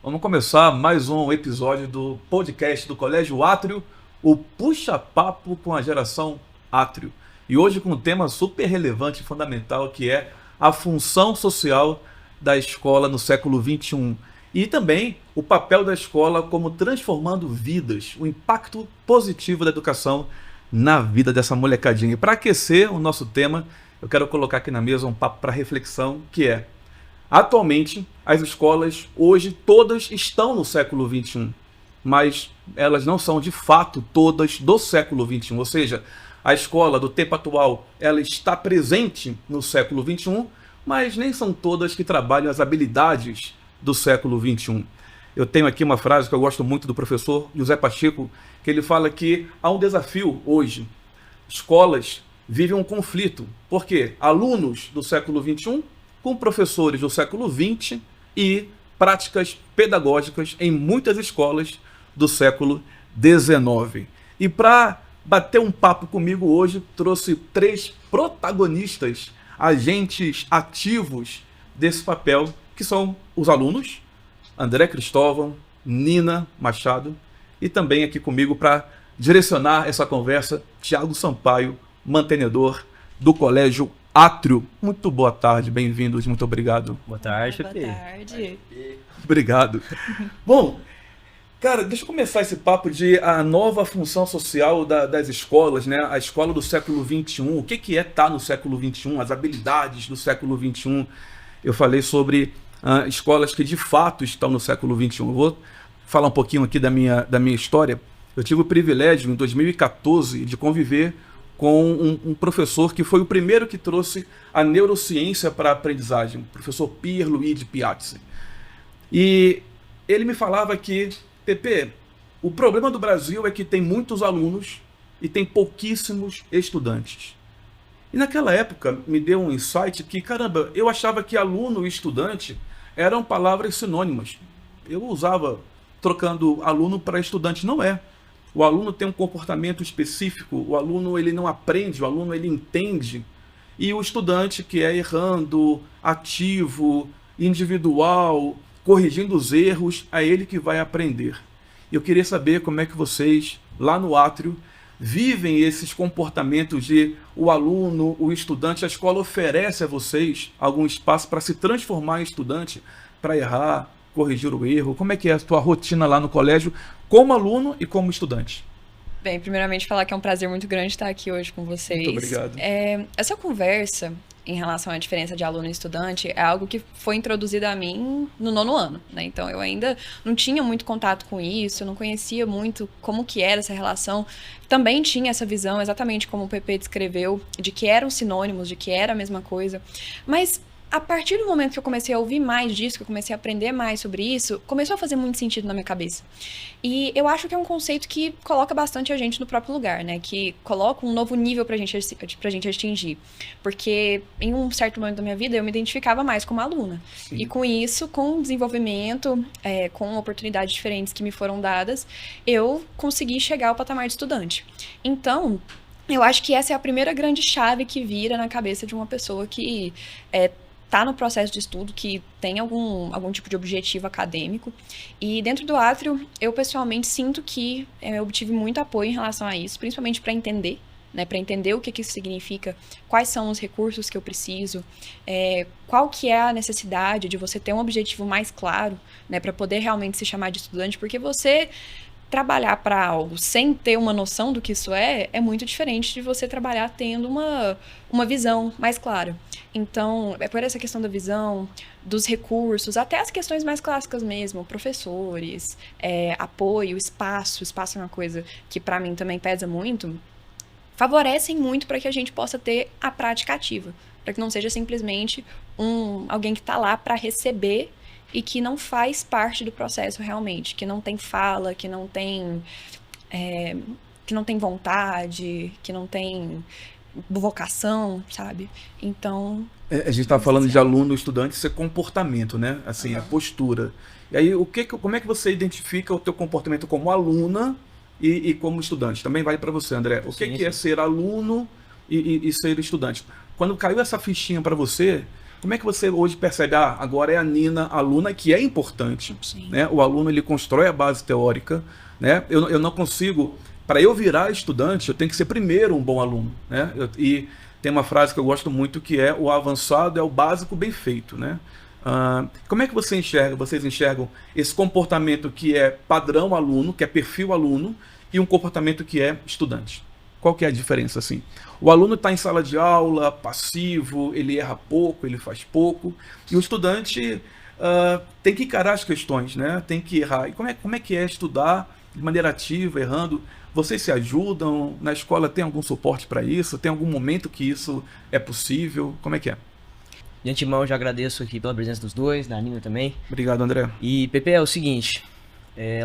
Vamos começar mais um episódio do podcast do Colégio Átrio, o Puxa-Papo com a Geração Átrio. E hoje com um tema super relevante e fundamental, que é a função social da escola no século XXI. E também o papel da escola como transformando vidas, o impacto positivo da educação na vida dessa molecadinha. E para aquecer o nosso tema, eu quero colocar aqui na mesa um papo para reflexão, que é: atualmente, as escolas hoje todas estão no século XXI, mas elas não são de fato todas do século XXI. Ou seja, a escola do tempo atual ela está presente no século XXI, mas nem são todas que trabalham as habilidades do século XXI. Eu tenho aqui uma frase que eu gosto muito do professor José Pacheco, que ele fala que há um desafio hoje. Escolas vivem um conflito, porque alunos do século XXI com professores do século XX e práticas pedagógicas em muitas escolas do século XIX. E para bater um papo comigo hoje, trouxe 3 protagonistas, agentes ativos desse papel, que são os alunos, André Cristóvão, Nina Machado, e também aqui comigo para direcionar essa conversa, Tiago Sampaio, mantenedor do Colégio Átrio. Muito boa tarde, bem-vindos, muito obrigado. Boa tarde, Boa Pepe. tarde. Obrigado. Bom, cara, deixa eu começar esse papo de a nova função social das escolas, né? A escola do século XXI, o que é estar no século XXI, as habilidades do século XXI. Eu falei sobre escolas que de fato estão no século XXI. Eu vou falar um pouquinho aqui da minha história. Eu tive o privilégio, em 2014, de conviver com um professor que foi o primeiro que trouxe a neurociência para a aprendizagem, o professor Pierluigi Piazzi. E ele me falava que, Pepe, o problema do Brasil é que tem muitos alunos e tem pouquíssimos estudantes. E naquela época me deu um insight que, caramba, eu achava que aluno e estudante eram palavras sinônimas. Eu usava trocando aluno para estudante, não é. O aluno tem um comportamento específico, o aluno ele não aprende, o aluno ele entende. E o estudante que é errando, ativo, individual, corrigindo os erros, é ele que vai aprender. Eu queria saber como é que vocês, lá no Átrio, vivem esses comportamentos de o aluno, o estudante. A escola oferece a vocês algum espaço para se transformar em estudante, para errar, corrigir o erro. Como é que é a tua rotina lá no colégio, como aluno e como estudante? Bem, primeiramente falar que é um prazer muito grande estar aqui hoje com vocês. Muito obrigado. Essa conversa em relação à diferença de aluno e estudante é algo que foi introduzido a mim no 9º ano, né? Então eu ainda não tinha muito contato com isso, eu não conhecia muito como que era essa relação. Também tinha essa visão, exatamente como o Pepe descreveu, de que eram sinônimos, de que era a mesma coisa. Mas a partir do momento que eu comecei a ouvir mais disso, que eu comecei a aprender mais sobre isso, começou a fazer muito sentido na minha cabeça. E eu acho que é um conceito que coloca bastante a gente no próprio lugar, né? Que coloca um novo nível pra gente atingir. Porque em um certo momento da minha vida, eu me identificava mais como aluna. Sim. E com isso, com desenvolvimento, com oportunidades diferentes que me foram dadas, eu consegui chegar ao patamar de estudante. Então, eu acho que essa é a primeira grande chave que vira na cabeça de uma pessoa que está no processo de estudo, que tem algum tipo de objetivo acadêmico. E dentro do Átrio, eu pessoalmente sinto que eu obtive muito apoio em relação a isso, principalmente para entender, né, para entender o que isso significa, quais são os recursos que eu preciso, qual que é a necessidade de você ter um objetivo mais claro, né, para poder realmente se chamar de estudante, porque você trabalhar para algo sem ter uma noção do que isso é muito diferente de você trabalhar tendo uma visão mais clara. Então, é por essa questão da visão, dos recursos, até as questões mais clássicas mesmo, professores, apoio, espaço é uma coisa que para mim também pesa muito, favorecem muito para que a gente possa ter a prática ativa, para que não seja simplesmente alguém que está lá para receber e que não faz parte do processo realmente, que não tem fala, que não tem vontade, que não tem vocação, sabe? Então... A gente está falando de aluno, estudante, isso é comportamento, né? Assim, a postura. E aí, como é que você identifica o teu comportamento como aluna e como estudante? Também vale para você, André. O que é ser aluno e ser estudante? Quando caiu essa fichinha para você, Como é que você hoje percebe, agora é a Nina aluna, que é importante, Sim. né? O aluno, ele constrói a base teórica, né? Eu não consigo, para eu virar estudante, eu tenho que ser primeiro um bom aluno, né? E tem uma frase que eu gosto muito que é: o avançado é o básico bem feito, né? Como é que vocês enxergam esse comportamento que é padrão aluno, que é perfil aluno, e um comportamento que é estudante? Qual que é a diferença, assim? O aluno está em sala de aula, passivo, ele erra pouco, ele faz pouco, e o estudante tem que encarar as questões, né? Tem que errar. E como é que é estudar de maneira ativa, errando? Vocês se ajudam? Na escola tem algum suporte para isso? Tem algum momento que isso é possível? Como é que é? De antemão, eu já agradeço aqui pela presença dos dois, da Nina também. Obrigado, André. E, Pepe, é o seguinte,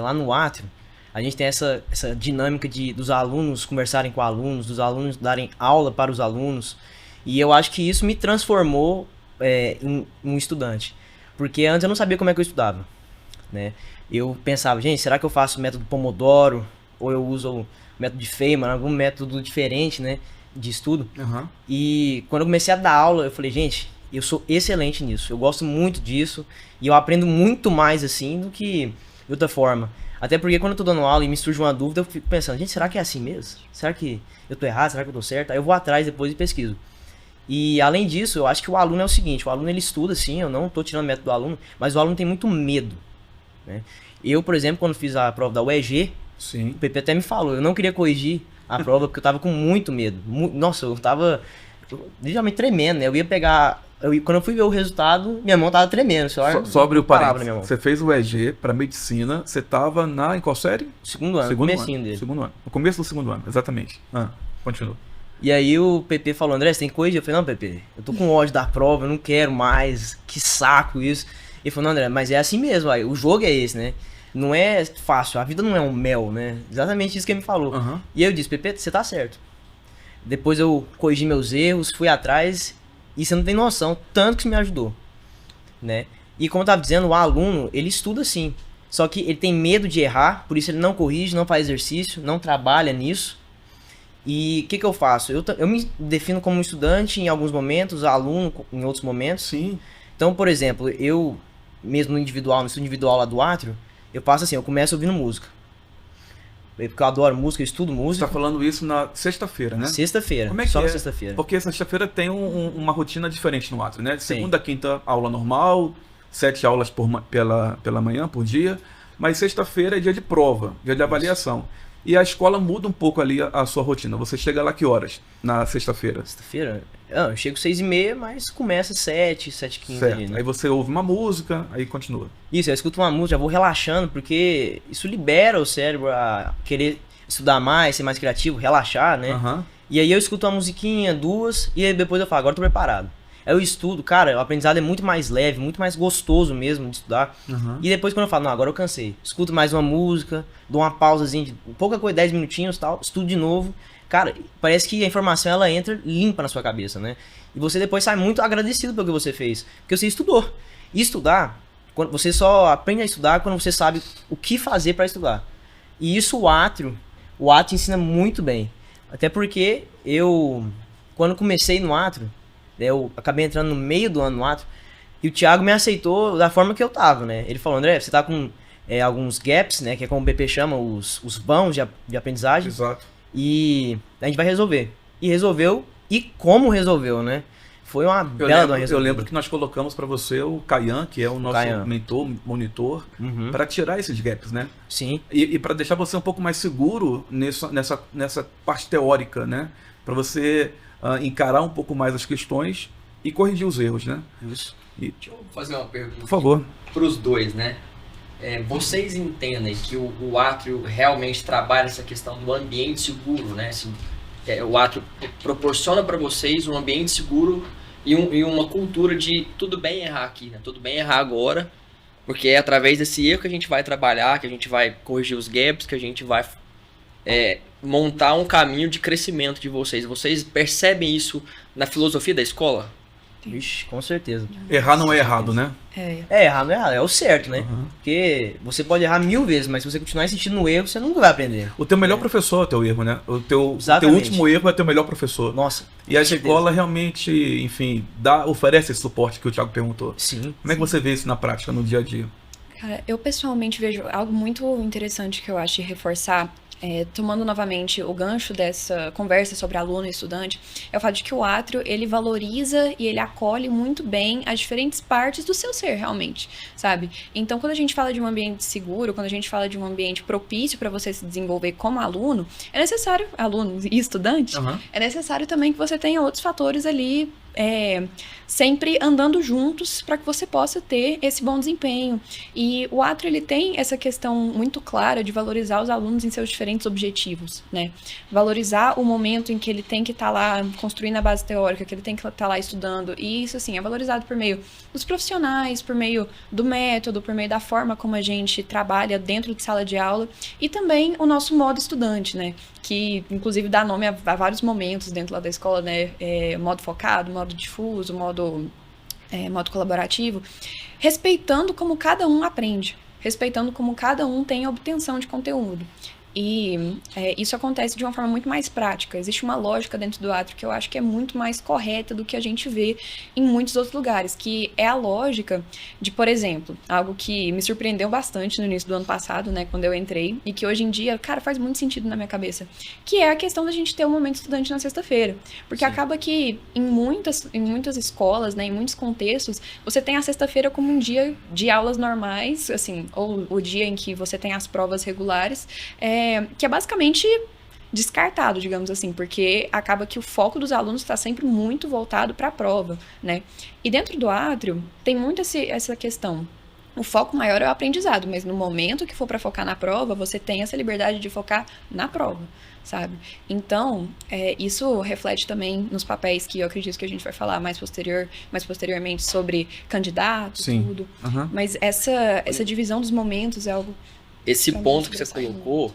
lá no Átrio, a gente tem essa dinâmica dos alunos conversarem com alunos, dos alunos darem aula para os alunos, e eu acho que isso me transformou em um estudante. Porque antes eu não sabia como é que eu estudava, né? Eu pensava, gente, será que eu faço o método Pomodoro? Ou eu uso o método de Feynman, algum método diferente, né, de estudo? Uhum. E quando eu comecei a dar aula, eu falei, gente, eu sou excelente nisso, eu gosto muito disso, e eu aprendo muito mais assim do que de outra forma. Até porque quando eu tô dando aula e me surge uma dúvida, eu fico pensando, gente, será que é assim mesmo? Será que eu tô errado? Será que eu tô certo? Aí eu vou atrás depois e pesquiso. E além disso, eu acho que o aluno é o seguinte, o aluno ele estuda sim, eu não tô tirando o método do aluno, mas o aluno tem muito medo, né? Eu, por exemplo, quando fiz a prova da UEG, Sim. o Pepe até me falou, eu não queria corrigir a prova porque eu tava com muito medo. Nossa, eu tava literalmente tremendo, né? Eu ia pegar... quando eu fui ver o resultado, minha mão tava tremendo. Sobre o parênteses, você fez o EG para medicina, você tava em qual série? Segundo ano, comecinho dele. Segundo ano, no começo do segundo ano, exatamente. Continua. E aí o PP falou, André, você tem que corrigir. Eu falei, não, PP, eu tô com ódio da prova, eu não quero mais, que saco isso. Ele falou, não, André, mas é assim mesmo, aí, o jogo é esse, né? Não é fácil, a vida não é um mel, né? Exatamente isso que ele me falou. Uhum. E aí eu disse, PP, você tá certo. Depois eu corrigi meus erros, fui atrás, e você não tem noção, tanto que isso me ajudou, né? E como eu tava dizendo, o aluno, ele estuda sim, só que ele tem medo de errar, por isso ele não corrige, não faz exercício, não trabalha nisso. E o que eu faço? Eu me defino como estudante em alguns momentos, aluno em outros momentos. Sim. Então, por exemplo, eu mesmo no estudo individual lá do Átrio, eu faço assim, eu começo ouvindo música. Porque eu adoro música, eu estudo música. Você tá falando isso na sexta-feira, né? Sexta-feira, Como é que só é? na sexta-feira. Porque sexta-feira tem uma rotina diferente no Átrio, né? Segunda, quinta, aula normal, 7 aulas pela manhã, por dia. Mas sexta-feira é dia de prova, dia de avaliação. E a escola muda um pouco ali a sua rotina. Você chega lá que horas na sexta-feira? Sexta-feira? Eu chego 6h30, mas começa 7h15 ali, né? Aí você ouve uma música, aí continua. Isso, eu escuto uma música, já vou relaxando, porque isso libera o cérebro a querer estudar mais, ser mais criativo, relaxar, né? Uhum. E aí eu escuto uma musiquinha, duas, e aí depois eu falo, agora eu tô preparado. Aí eu estudo, cara, o aprendizado é muito mais leve, muito mais gostoso mesmo de estudar. Uhum. E depois quando eu falo, não, agora eu cansei, escuto mais uma música, dou uma pausazinha de pouca coisa, 10 minutinhos e tal, estudo de novo. Cara, parece que a informação ela entra limpa na sua cabeça, né? E você depois sai muito agradecido pelo que você fez, porque você estudou. E estudar, você só aprende a estudar quando você sabe o que fazer para estudar. E isso o Átrio ensina muito bem. Até porque eu, quando comecei no Átrio, eu acabei entrando no meio do ano no Átrio, e o Thiago me aceitou da forma que eu tava, né? Ele falou, André, você tá com alguns gaps, né? Que é como o BP chama, os vãos de aprendizagem. Exato. E a gente vai resolver. E resolveu, e como resolveu, né? Foi uma bela de uma resolução. Eu lembro que nós colocamos para você o Caian, que é o nosso mentor, monitor, para tirar esses gaps, né? Sim. E para deixar você um pouco mais seguro nessa parte teórica, né? Para você encarar um pouco mais as questões e corrigir os erros, né? Isso. Deixa eu fazer uma pergunta. Por favor. Para os dois, né? Vocês entendem que o Átrio realmente trabalha essa questão do ambiente seguro, né? Assim, o Átrio proporciona para vocês um ambiente seguro e uma cultura de tudo bem errar aqui, né? Tudo bem errar agora, porque é através desse erro que a gente vai trabalhar, que a gente vai corrigir os gaps, que a gente vai montar um caminho de crescimento de vocês. Vocês percebem isso na filosofia da escola? Vixe, com certeza. Errar não é errado, né? Errar não é errado, é o certo, né? Porque você pode errar 1000 vezes, mas se você continuar insistindo no erro, você nunca vai aprender. O teu melhor professor é o teu erro, né? O teu Exatamente. último erro é o teu melhor professor. Nossa. E a com certeza. escola realmente, enfim, oferece esse suporte que o Thiago perguntou. Sim. Como é que você vê isso na prática, no dia a dia? Cara, eu pessoalmente vejo algo muito interessante que eu acho de reforçar, tomando novamente o gancho dessa conversa sobre aluno e estudante, é o fato de que o átrio, ele valoriza e ele acolhe muito bem as diferentes partes do seu ser, realmente, sabe? Então, quando a gente fala de um ambiente seguro, quando a gente fala de um ambiente propício para você se desenvolver como aluno, é necessário, aluno e estudante, é necessário também que você tenha outros fatores ali sempre andando juntos para que você possa ter esse bom desempenho. E o átrio, ele tem essa questão muito clara de valorizar os alunos em seus diferentes objetivos, né? Valorizar o momento em que ele tem que estar lá construindo a base teórica, que ele tem que estar lá estudando. E isso, assim, é valorizado por meio dos profissionais, por meio do método, por meio da forma como a gente trabalha dentro de sala de aula e também o nosso modo estudante, né? Que, inclusive, dá nome a vários momentos dentro lá da escola, né? Modo focado, modo difuso, modo colaborativo, respeitando como cada um aprende, respeitando como cada um tem a obtenção de conteúdo. E isso acontece de uma forma muito mais prática. Existe uma lógica dentro do átrio que eu acho que é muito mais correta do que a gente vê em muitos outros lugares, que é a lógica de, por exemplo, algo que me surpreendeu bastante no início do ano passado, né, quando eu entrei, e que hoje em dia, cara, faz muito sentido na minha cabeça, que é a questão da gente ter um momento estudante na sexta-feira. Porque acaba que em muitas escolas, né, em muitos contextos, você tem a sexta-feira como um dia de aulas normais, assim, ou o dia em que você tem as provas regulares, que é basicamente descartado, digamos assim, porque acaba que o foco dos alunos está sempre muito voltado para a prova, né? E dentro do átrio tem muito essa questão. O foco maior é o aprendizado, mas no momento que for para focar na prova, você tem essa liberdade de focar na prova, sabe? Então, isso reflete também nos papéis que eu acredito que a gente vai falar mais posteriormente sobre candidato, tudo. Mas essa divisão dos momentos é algo... Esse ponto que você colocou,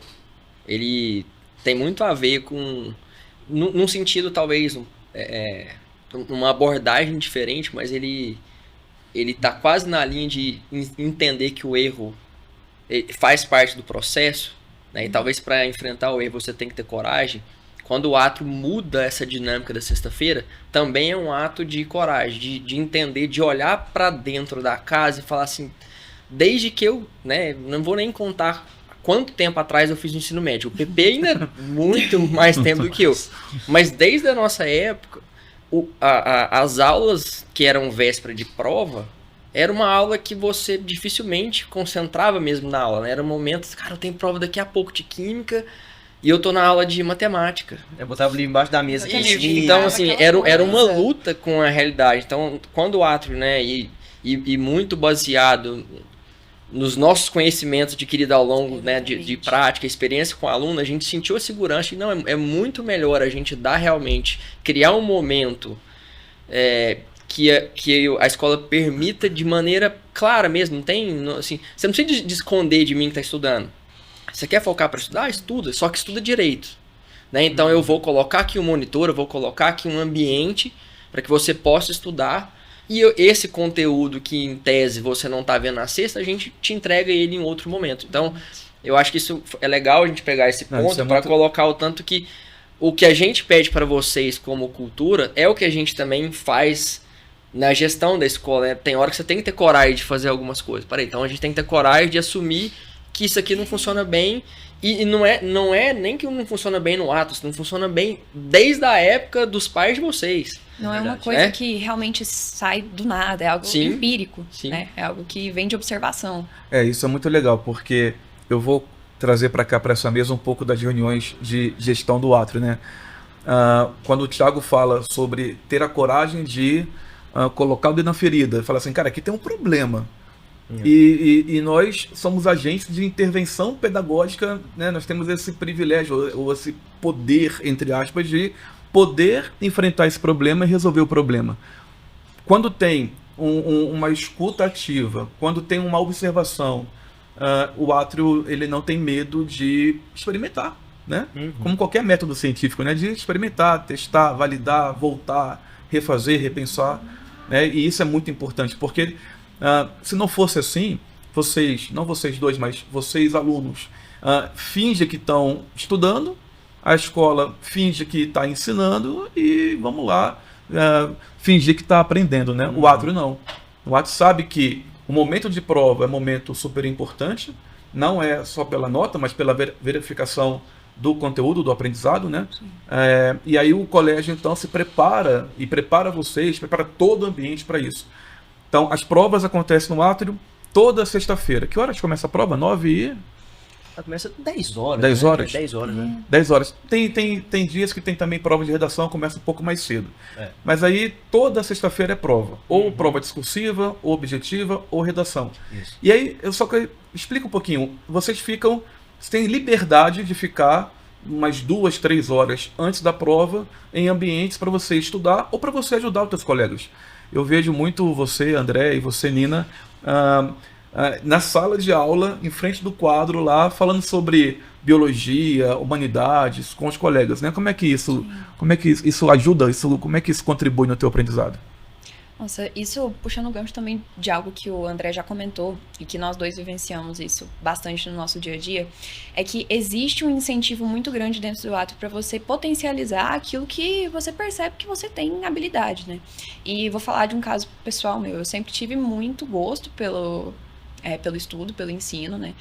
ele tem muito a ver com, num sentido talvez, uma abordagem diferente, mas ele tá quase na linha de entender que o erro faz parte do processo, né? E talvez para enfrentar o erro você tem que ter coragem. Quando o ato muda essa dinâmica da sexta-feira, também é um ato de coragem, de entender, de olhar para dentro da casa e falar assim, desde que eu, né, não vou nem contar quanto tempo atrás eu fiz o ensino médio. O PP ainda é muito mais tempo do que eu. Mas desde a nossa época, as aulas que eram véspera de prova, era uma aula que você dificilmente concentrava mesmo na aula, né? Era momentos, cara, eu tenho prova daqui a pouco de química e eu tô na aula de matemática. Eu botava o livro embaixo da mesa. Então, assim, era uma luta com a realidade. Então, quando o átrio, né, e muito baseado nos nossos conhecimentos adquiridos ao longo, né, de prática, experiência com o aluno, a gente sentiu a segurança e não, é muito melhor a gente criar um momento que a escola permita de maneira clara mesmo, não tem, assim, você não precisa de esconder de mim que está estudando. Você quer focar para estudar? Estuda, só que estuda direito, né? Então eu vou colocar aqui um monitor, eu vou colocar aqui um ambiente para que você possa estudar. E esse conteúdo que, em tese, você não está vendo na sexta, a gente te entrega ele em outro momento. Então, eu acho que isso é legal a gente pegar esse ponto para colocar o tanto que o que a gente pede para vocês como cultura é o que a gente também faz na gestão da escola. Né? Tem hora que você tem que ter coragem de fazer algumas coisas. Então, a gente tem que ter coragem de assumir que isso aqui não funciona bem. E não é nem que não funciona bem no ato, isso não funciona bem desde a época dos pais de vocês. Não é uma coisa que realmente sai do nada, é algo empírico, né? É algo que vem de observação. Isso é muito legal, porque eu vou trazer para cá, para essa mesa, um pouco das reuniões de gestão do átrio, né? Quando o Thiago fala sobre ter a coragem de colocar o dedo na ferida, fala assim, cara, aqui tem um problema. E nós somos agentes de intervenção pedagógica, né? Nós temos esse privilégio, ou esse poder, entre aspas, de poder enfrentar esse problema e resolver o problema. Quando tem uma escuta ativa, quando tem uma observação, o átrio ele não tem medo de experimentar, né? Como qualquer método científico, né? De experimentar, testar, validar, voltar, refazer, repensar. né? E isso é muito importante, porque se não fosse assim, vocês, não vocês dois, mas vocês alunos, fingem que estão estudando, a escola finge que está ensinando e vamos lá, fingir que está aprendendo, né? O Átrio não. O Átrio sabe que o momento de prova é um momento super importante, não é só pela nota, mas pela verificação do conteúdo, do aprendizado, né? E aí o colégio, então, se prepara e prepara vocês, prepara todo o ambiente para isso. Então, as provas acontecem no Átrio toda sexta-feira. Que horas começa a prova? 9 e... Começa 10 horas. 10 né? horas? 10 horas, né? 10 horas. Tem dias que tem também prova de redação, começa um pouco mais cedo. Mas aí, toda sexta-feira é prova. Ou prova discursiva, ou objetiva, ou redação. Isso. E aí, eu só quero explica um pouquinho. Vocês têm liberdade de ficar umas 2, 3 horas antes da prova em ambientes para você estudar ou para você ajudar os seus colegas. Eu vejo muito você, André, e você, Nina, na sala de aula, em frente do quadro lá, falando sobre biologia, humanidades, com os colegas, né? Como é que isso ajuda? Como é que isso contribui no teu aprendizado? Nossa, isso puxando o gancho também de algo que o André já comentou e que nós dois vivenciamos isso bastante no nosso dia a dia, é que existe um incentivo muito grande dentro do Átrio para você potencializar aquilo que você percebe que você tem habilidade, né? E vou falar de um caso pessoal meu. Eu sempre tive muito gosto pelo estudo, pelo ensino, né?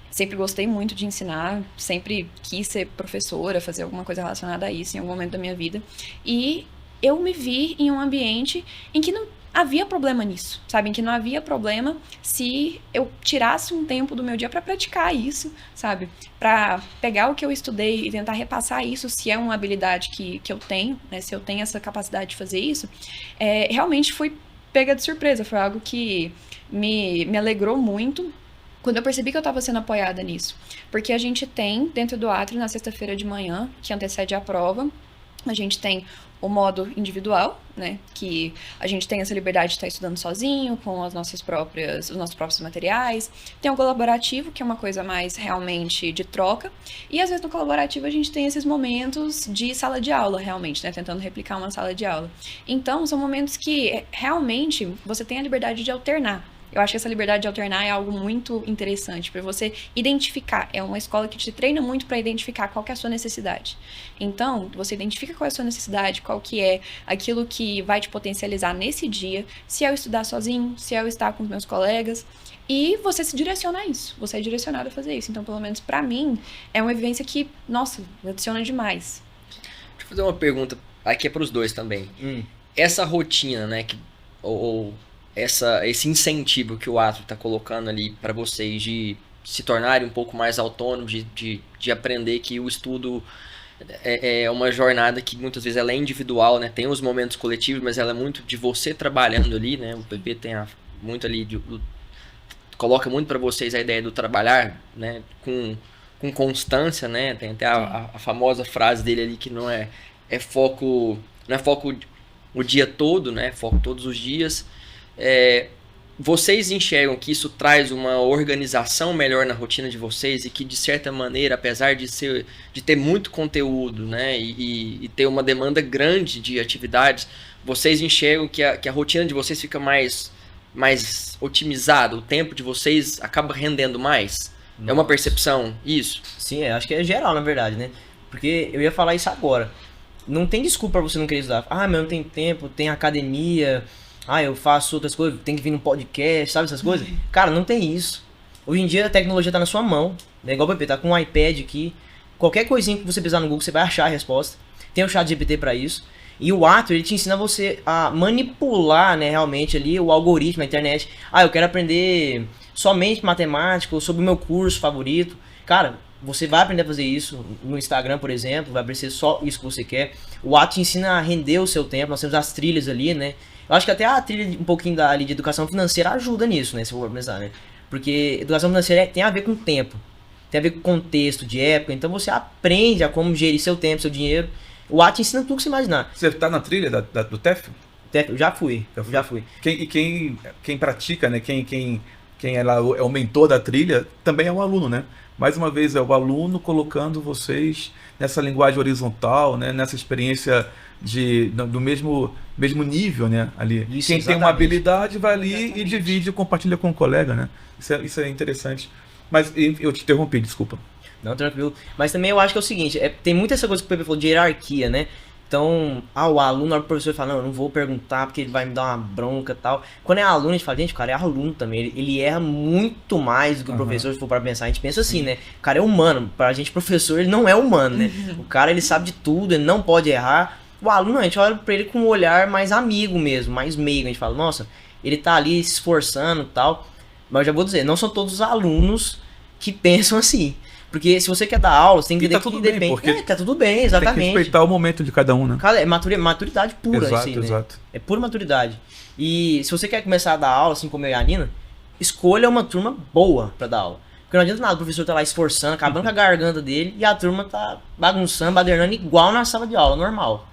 Sempre gostei muito de ensinar, sempre quis ser professora, fazer alguma coisa relacionada a isso em algum momento da minha vida. E eu me vi em um ambiente em que não havia problema nisso, sabe? Em que não havia problema se eu tirasse um tempo do meu dia para praticar isso, sabe? Para pegar o que eu estudei e tentar repassar isso, se é uma habilidade que eu tenho, né? Se eu tenho essa capacidade de fazer isso, realmente fui pega de surpresa. Foi algo que me alegrou muito quando eu percebi que eu estava sendo apoiada nisso. Porque a gente tem, dentro do Átrio, na sexta-feira de manhã, que antecede a prova, a gente tem o modo individual, né, que a gente tem essa liberdade de estar estudando sozinho, com os nossos próprios materiais. Tem o colaborativo, que é uma coisa mais realmente de troca. E às vezes no colaborativo a gente tem esses momentos de sala de aula, realmente, né, tentando replicar uma sala de aula. Então, são momentos que realmente você tem a liberdade de alternar. Eu acho que essa liberdade de alternar é algo muito interessante para você identificar. É uma escola que te treina muito para identificar qual que é a sua necessidade. Então, você identifica qual é a sua necessidade, qual que é aquilo que vai te potencializar nesse dia, se é eu estudar sozinho, se é eu estar com os meus colegas, e você se direciona a isso. Você é direcionado a fazer isso. Então, pelo menos para mim, é uma vivência que, nossa, adiciona demais. Deixa eu fazer uma pergunta, aqui é para os dois também. Essa rotina, né, esse incentivo que o Átrio está colocando ali para vocês de se tornarem um pouco mais autônomos, de aprender que o estudo é uma jornada que muitas vezes ela é individual, né? Tem os momentos coletivos, mas ela é muito de você trabalhando ali, né? O PP tem muito ali, coloca muito para vocês a ideia do trabalhar, né? Com constância, né? Tem até a famosa frase dele ali que não é foco o dia todo, né? Foco todos os dias. Vocês enxergam que isso traz uma organização melhor na rotina de vocês e que, de certa maneira, apesar de ter muito conteúdo, né, e ter uma demanda grande de atividades, vocês enxergam que a rotina de vocês fica mais otimizada, o tempo de vocês acaba rendendo mais? Nossa. É uma percepção isso? Sim, acho que é geral, na verdade, né? Porque eu ia falar isso agora. Não tem desculpa pra você não querer estudar. Mas não tem tempo, tem academia... eu faço outras coisas, tem que vir no podcast, sabe essas coisas? Cara, não tem isso. Hoje em dia a tecnologia tá na sua mão, né? Igual o PP, tá com um iPad aqui. Qualquer coisinha que você precisar no Google, você vai achar a resposta. Tem o ChatGPT pra isso. E o Átrio, ele te ensina você a manipular, né, realmente ali o algoritmo, a internet. Eu quero aprender somente matemática ou sobre o meu curso favorito. Cara, você vai aprender a fazer isso no Instagram, por exemplo, vai aparecer só isso que você quer. O Átrio te ensina a render o seu tempo, nós temos as trilhas ali, né? Eu acho que até a trilha um pouquinho ali de educação financeira ajuda nisso, né? Se eu for pensar, né? Porque educação financeira tem a ver com tempo, tem a ver com contexto de época, então você aprende a como gerir seu tempo, seu dinheiro. O Átrio ensina tudo que você imaginar. Você tá na trilha do TEF? Eu já fui. Quem pratica, né? Quem quem é lá é o mentor da trilha, também é um aluno, né? Mais uma vez, é o aluno colocando vocês nessa linguagem horizontal, né? Nessa experiência do mesmo nível, né? Ali. Isso, Quem tem uma exatamente. habilidade vai ali e Exatamente. divide e compartilha com o colega, né? Isso é interessante. Mas eu te interrompi, desculpa. Não, tranquilo. Mas também eu acho que é o seguinte, tem muita essa coisa que o Pepe falou de hierarquia, né? Então, o aluno, na hora que o professor fala, não, eu não vou perguntar porque ele vai me dar uma bronca e tal. Quando é aluno, a gente fala, gente, o cara é aluno também. Ele erra muito mais do que o professor, se for para pensar. A gente pensa assim, né? O cara é humano. Pra gente, professor, ele não é humano, né? O cara, ele sabe de tudo, ele não pode errar. O aluno, a gente olha pra ele com um olhar mais amigo mesmo, mais meigo. A gente fala, nossa, ele tá ali se esforçando e tal. Mas eu já vou dizer, não são todos os alunos que pensam assim. Porque se você quer dar aula, você tem que E tá entender tudo que bem, depende. porque Tá tudo bem, Tem que exatamente. respeitar o momento de cada um, né? Cara, é maturidade pura Exato, assim, né? exato. É pura maturidade. E se você quer começar a dar aula, assim como eu e a Nina, escolha uma turma boa pra dar aula. Porque não adianta nada o professor tá lá esforçando, acabando com a garganta dele, e a turma tá bagunçando, badernando igual na sala de aula, normal,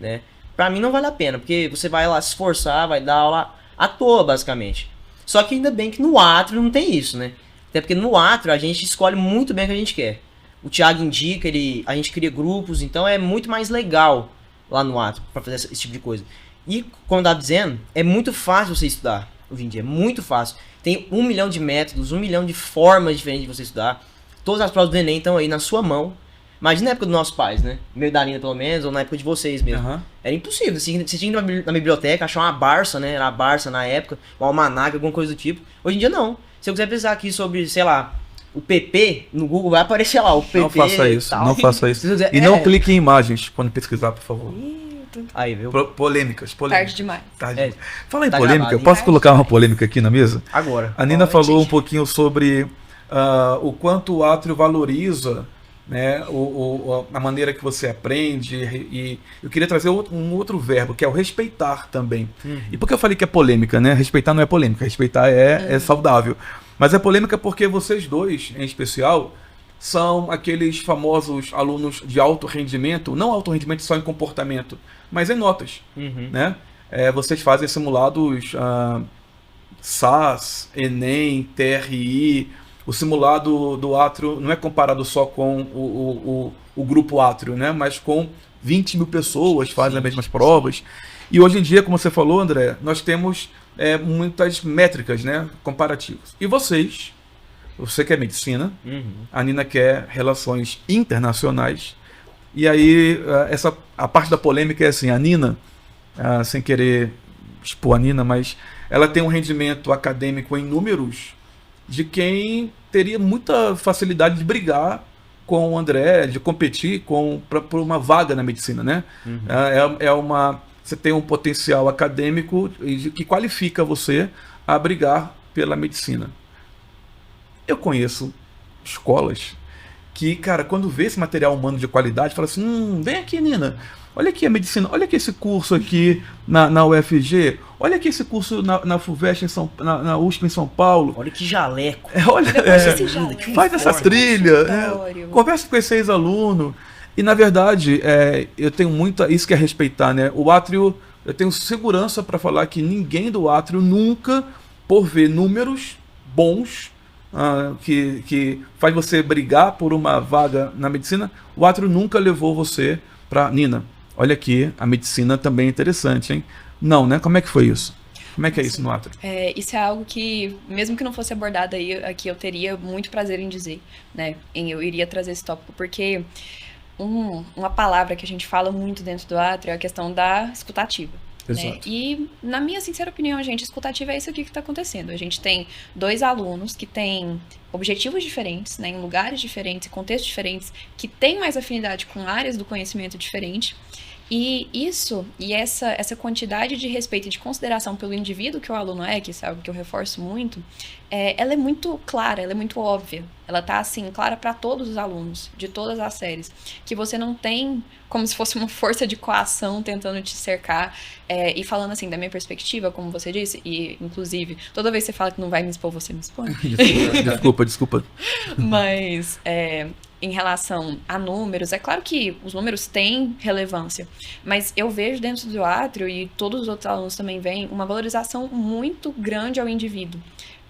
né? Pra mim não vale a pena, porque você vai lá se esforçar, vai dar aula à toa, basicamente. Só que ainda bem que no Atrio não tem isso, né? Até porque no Atrio a gente escolhe muito bem o que a gente quer. O Thiago indica, a gente cria grupos, então é muito mais legal lá no Atrio pra fazer esse tipo de coisa. E, como eu tava dizendo, é muito fácil você estudar hoje em dia, é muito fácil. Tem 1 milhão de métodos, 1 milhão de formas diferentes de você estudar. Todas as provas do Enem estão aí na sua mão. Imagina na época dos nossos pais, né? Meu da Nina, pelo menos, ou na época de vocês mesmo. Aham. Era impossível. Você tinha que ir na biblioteca, achar uma Barça, né? Era a Barça na época, um almanac, alguma coisa do tipo. Hoje em dia, não. Se eu quiser pesquisar aqui sobre, sei lá, o PP, no Google vai aparecer lá, o PP Não faça e isso, tal. não faça isso. Se você quiser- E não clique em imagens quando pesquisar, por favor. Aí, viu? Polêmicas. Tarde demais. Tarde. É, Fala em tá polêmica, gravado, hein? posso colocar uma polêmica aqui na mesa? Agora. A Nina Pode. falou um pouquinho sobre o quanto o Atrio valoriza, né, a maneira que você aprende, e eu queria trazer um outro verbo, que é o respeitar também. E por que eu falei que é polêmica, né? Respeitar não é polêmica, respeitar é saudável. Mas é polêmica porque vocês dois, em especial, são aqueles famosos alunos de alto rendimento, não alto rendimento só em comportamento, mas em notas, Uhum. né? Vocês fazem simulados SAS, Enem, TRI. O simulado do Atrio não é comparado só com o grupo Atrio, né? Mas com 20 mil pessoas fazem as mesmas provas. E hoje em dia, como você falou, André, nós temos muitas métricas, né? Comparativas. E você quer medicina, Uhum. a Nina quer relações internacionais. E aí, a parte da polêmica é assim, a Nina, sem querer expor a Nina, mas ela tem um rendimento acadêmico em números de quem teria muita facilidade de brigar com o André, de competir por uma vaga na medicina, né? Você tem um potencial acadêmico que qualifica você a brigar pela medicina. Eu conheço escolas que, cara, quando vê esse material humano de qualidade, fala assim, vem aqui, Nina, olha aqui a medicina, olha aqui esse curso aqui na UFG, olha aqui esse curso na FUVEST, na USP em São Paulo. Olha que jaleco. Olha, Esse jaleco. faz essa trilha, Consultório. conversa com esse ex-aluno. E, na verdade, eu tenho isso que é respeitar, né? O Atrio, eu tenho segurança para falar que ninguém do Atrio nunca, por ver números bons, que faz você brigar por uma vaga na medicina, o Atrio nunca levou você para Nina. Olha aqui, a medicina também é interessante, hein? Não, né? Como é que foi isso? Como é que é isso no Atrio? Isso é algo que, mesmo que não fosse abordado aí, aqui eu teria muito prazer em dizer, né? Eu iria trazer esse tópico, porque uma palavra que a gente fala muito dentro do Atrio é a questão da escutativa. Né? Exato. E, na minha sincera opinião, gente, escutativa é isso aqui que está acontecendo. A gente tem 2 alunos que têm objetivos diferentes, né, em lugares diferentes, contextos diferentes, que têm mais afinidade com áreas do conhecimento diferente. E essa quantidade de respeito e de consideração pelo indivíduo que o aluno é, que é algo que eu reforço muito, ela é muito clara, ela é muito óbvia. Ela tá, assim, clara para todos os alunos, de todas as séries. Que você não tem como se fosse uma força de coação tentando te cercar. E falando, assim, da minha perspectiva, como você disse, e, inclusive, toda vez que você fala que não vai me expor, você me expõe. Desculpa. Mas, em relação a números, é claro que os números têm relevância, mas eu vejo dentro do Atrio, e todos os outros alunos também veem, uma valorização muito grande ao indivíduo.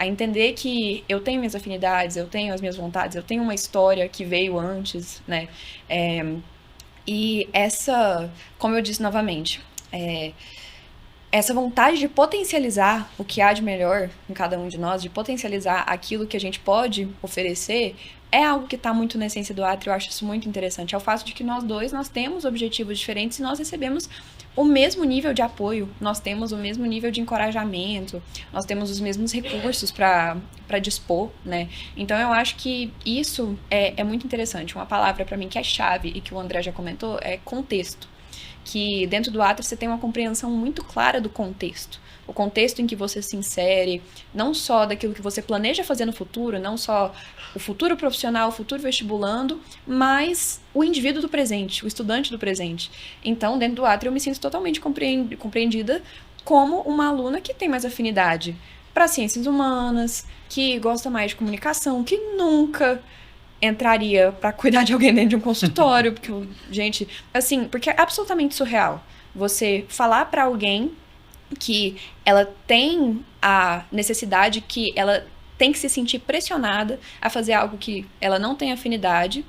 a entender que eu tenho minhas afinidades, eu tenho as minhas vontades, eu tenho uma história que veio antes, né? E essa, como eu disse novamente, essa vontade de potencializar o que há de melhor em cada um de nós, de potencializar aquilo que a gente pode oferecer, é algo que está muito na essência do Atrio. Eu acho isso muito interessante. É o fato de que nós temos objetivos diferentes e nós recebemos o mesmo nível de apoio, nós temos o mesmo nível de encorajamento, nós temos os mesmos recursos para dispor, né? Então eu acho que isso é muito interessante. Uma palavra para mim que é chave e que o André já comentou é contexto. Que dentro do Atrio você tem uma compreensão muito clara do contexto. O contexto em que você se insere, não só daquilo que você planeja fazer no futuro, não só o futuro profissional, o futuro vestibulando, mas o indivíduo do presente, o estudante do presente. Então, dentro do Atrio, eu me sinto totalmente compreendida como uma aluna que tem mais afinidade para ciências humanas, que gosta mais de comunicação, que nunca entraria para cuidar de alguém dentro de um consultório, porque, gente, assim, porque é absolutamente surreal você falar para alguém que ela tem a necessidade, que ela tem que se sentir pressionada a fazer algo que ela não tem afinidade,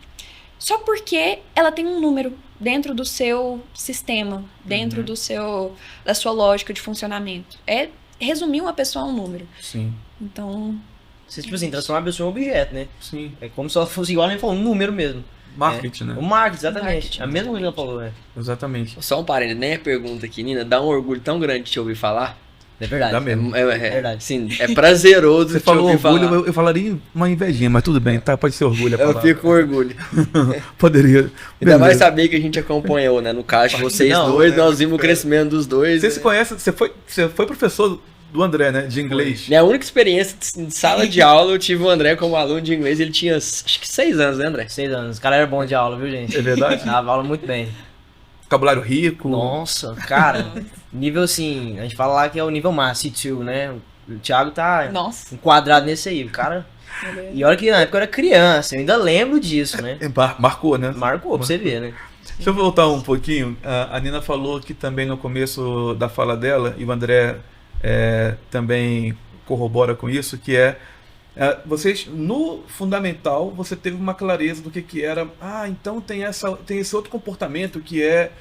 só porque ela tem um número dentro do seu sistema, dentro da sua lógica de funcionamento. É resumir uma pessoa a um número. Sim. Então... Você, tipo assim, transforma a pessoa em um objeto, né? Sim. É como se ela fosse igual, nem falou, um número mesmo. Marketing, né? O marketing, exatamente. Marketing. A mesma coisa que ela falou, né? Exatamente. Só um parênteses, nem a pergunta aqui, Nina, dá um orgulho tão grande de te ouvir falar. É verdade. Dá mesmo. É verdade. Sim, é prazeroso Você te falou ouvir orgulho, falar. eu falaria uma invejinha, mas tudo bem, tá? Pode ser orgulho a Eu palavra. fico com orgulho. Poderia. Ainda Beleza. mais saber que a gente acompanhou, né? No caso, vocês Não, dois, né? nós vimos o crescimento dos dois. Você né? se conhece, você foi professor do André, né? De inglês. Minha única experiência de sala de aula, eu tive o André como aluno de inglês, ele tinha acho que 6 anos, né, André? 6 anos. O cara era bom de aula, viu, gente? É verdade? Dava aula muito bem. Vocabulário rico. Nossa, cara. Nível assim, a gente fala lá que é o nível máximo, C2, né? O Thiago tá Nossa. enquadrado nesse aí. O cara. E olha que na época eu era criança, eu ainda lembro disso, né? Marcou, né? Marcou pra você ver, né? Deixa eu voltar um pouquinho. A Nina falou que também no começo da fala dela, e o André também corrobora com isso, que vocês, no fundamental, você teve uma clareza do que era. Então tem esse outro comportamento que é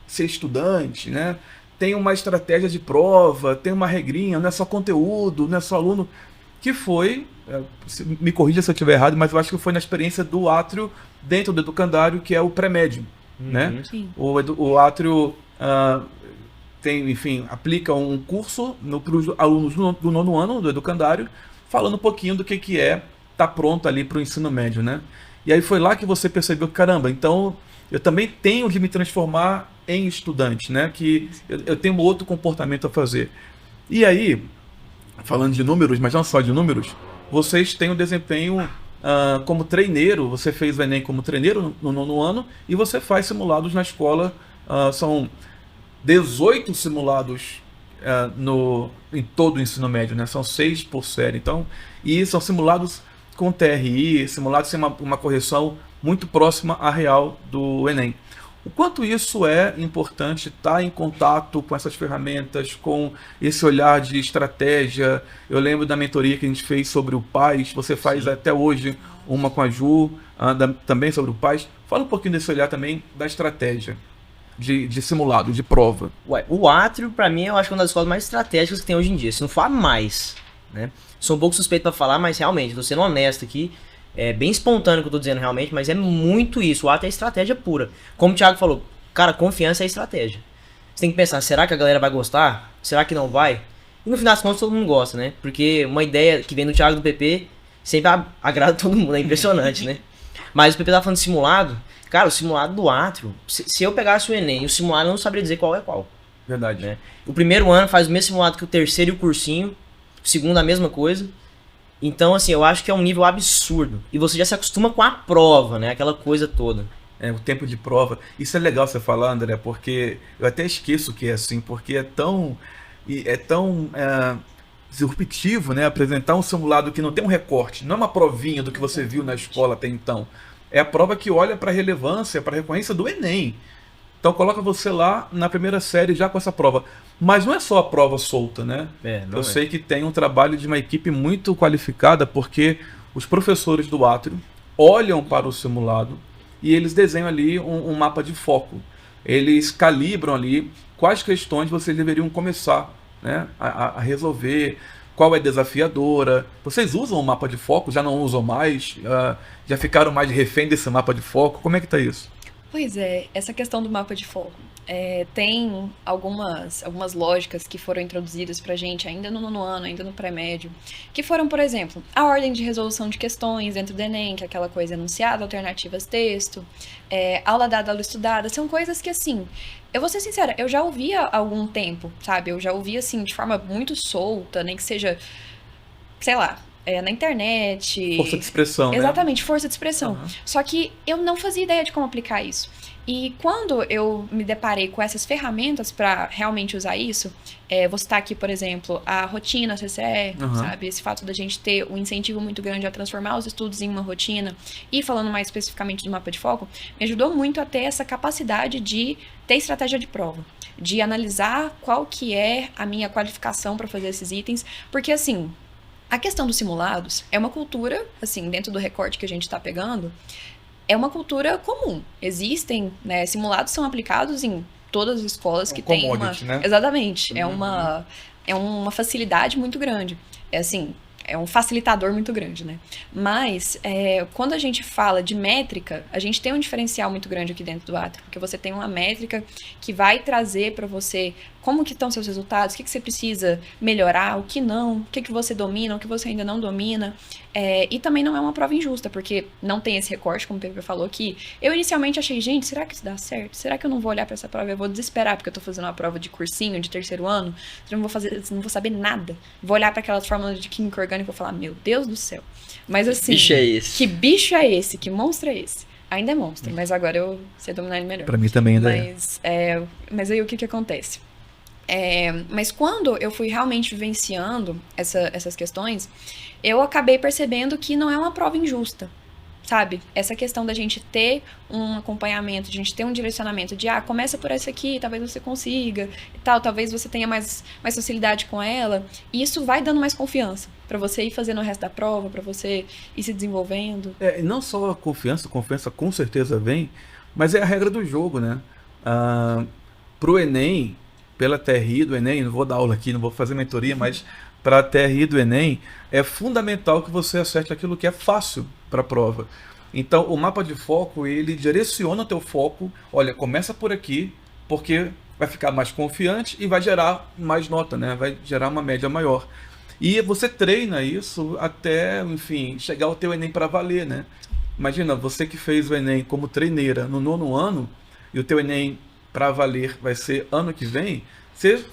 ser estudante, né? Tem uma estratégia de prova, tem uma regrinha, não é só conteúdo, não é só aluno. Que foi, me corrija se eu estiver errado, mas eu acho que foi na experiência do Atrio dentro do educandário, que é o pré-médio, né? Sim. O Atrio aplica um curso para os alunos do 9º ano do educandário, falando um pouquinho do que é estar pronto ali para o ensino médio, né? E aí foi lá que você percebeu que, caramba, então eu também tenho de me transformar em estudante, né? Que eu tenho outro comportamento a fazer. E aí, falando de números, mas não só de números, vocês têm um desempenho como treineiro, você fez o Enem como treineiro no 9º ano e você faz simulados na escola, são 18 simulados em todo o ensino médio, né? São 6 por série, então, e são simulados com TRI, simulados sem uma correção muito próxima à real do Enem. O quanto isso é importante estar em contato com essas ferramentas, com esse olhar de estratégia. Eu lembro da mentoria que a gente fez sobre o PAS, você faz Sim. até hoje uma com a Ju, também sobre o PAS. Fala um pouquinho desse olhar também da estratégia de simulado, de prova. Ué, o Atrio, pra mim, eu acho que é uma das escolas mais estratégicas que tem hoje em dia, se não for a mais, né? Sou um pouco suspeito pra falar, mas realmente, tô sendo honesto aqui, é bem espontâneo o que eu tô dizendo realmente, mas é muito isso, o Atrio é estratégia pura. Como o Thiago falou, cara, confiança é estratégia. Você tem que pensar, será que a galera vai gostar? Será que não vai? E no final das contas todo mundo gosta, né? Porque uma ideia que vem do Thiago do PP sempre agrada todo mundo, é impressionante, né? Mas o PP tá falando de simulado, cara, o simulado do Atrio, se eu pegasse o Enem e o simulado, eu não saberia dizer qual é qual. Verdade. Né? O primeiro ano faz o mesmo simulado que o terceiro e o cursinho, o segundo a mesma coisa. Então, assim, eu acho que é um nível absurdo. E você já se acostuma com a prova, né? Aquela coisa toda. O tempo de prova. Isso é legal você falar, André, porque eu até esqueço que é assim, porque é tão disruptivo, né? Apresentar um simulado que não tem um recorte, não é uma provinha do que você viu na escola até então. É a prova que olha para a relevância, para a recorrência do Enem. Então coloca você lá na primeira série já com essa prova. Mas não é só a prova solta, né? Eu sei que tem um trabalho de uma equipe muito qualificada, porque os professores do Átrio olham para o simulado e eles desenham ali um mapa de foco. Eles calibram ali quais questões vocês deveriam começar, né, a resolver, qual é desafiadora. Vocês usam o mapa de foco? Já não usam mais? Já ficaram mais refém desse mapa de foco? Como é que tá isso? Pois é, essa questão do mapa de foco. Tem algumas lógicas que foram introduzidas pra gente ainda no nono ano, ainda no pré-médio, que foram, por exemplo, a ordem de resolução de questões dentro do Enem, que é aquela coisa enunciado, alternativas, texto, aula dada, aula estudada, são coisas que, assim, eu vou ser sincera, eu já ouvi há algum tempo, sabe? Eu já ouvi, assim, de forma muito solta, nem que seja, sei lá, na internet. Força de expressão, né? Exatamente, força de expressão. Só que eu não fazia ideia de como aplicar isso. E quando eu me deparei com essas ferramentas para realmente usar isso, vou citar aqui, por exemplo, a rotina CCE, sabe? Esse fato da gente ter um incentivo muito grande a transformar os estudos em uma rotina. E falando mais especificamente do mapa de foco, me ajudou muito a ter essa capacidade de ter estratégia de prova. De analisar qual que é a minha qualificação para fazer esses itens. Porque, assim, a questão dos simulados é uma cultura, assim, dentro do recorte que a gente está pegando, é uma cultura comum. Existem, né, simulados são aplicados em todas as escolas que tem uma... né? Exatamente. É uma facilidade muito grande. É um facilitador muito grande, né? Mas, quando a gente fala de métrica, a gente tem um diferencial muito grande aqui dentro do Átrio, porque você tem uma métrica que vai trazer para você como que estão seus resultados, o que você precisa melhorar, o que não, o que você domina, o que você ainda não domina. E também não é uma prova injusta, porque não tem esse recorte, como o Pepe falou aqui. Eu inicialmente achei, gente, será que isso dá certo? Será que eu não vou olhar para essa prova? Eu vou desesperar, porque eu tô fazendo uma prova de cursinho, de terceiro ano, eu não vou saber nada. Vou olhar para aquelas fórmulas de química orgânica e vou falar, meu Deus do céu. Mas assim, bicho é esse? Que bicho é esse? Que monstro é esse? Ainda é monstro, mas agora eu sei dominar ele melhor. Pra mim também ainda Mas aí o que acontece? Mas quando eu fui realmente vivenciando essas questões, eu acabei percebendo que não é uma prova injusta, sabe? Essa questão da gente ter um acompanhamento, de a gente ter um direcionamento de, começa por essa aqui, talvez você consiga, e tal, talvez você tenha mais facilidade com ela, e isso vai dando mais confiança para você ir fazendo o resto da prova, para você ir se desenvolvendo. E não só a confiança com certeza vem, mas é a regra do jogo, né? Pro Enem, pela TRI do Enem, não vou dar aula aqui, não vou fazer mentoria, mas para a TRI do Enem, é fundamental que você acerte aquilo que é fácil para a prova. Então, o mapa de foco, ele direciona o teu foco, olha, começa por aqui, porque vai ficar mais confiante e vai gerar mais nota, né? Vai gerar uma média maior. E você treina isso até, enfim, chegar ao teu Enem para valer, né? Imagina, você que fez o Enem como treineira no nono ano, e o teu Enem para valer vai ser ano que vem, você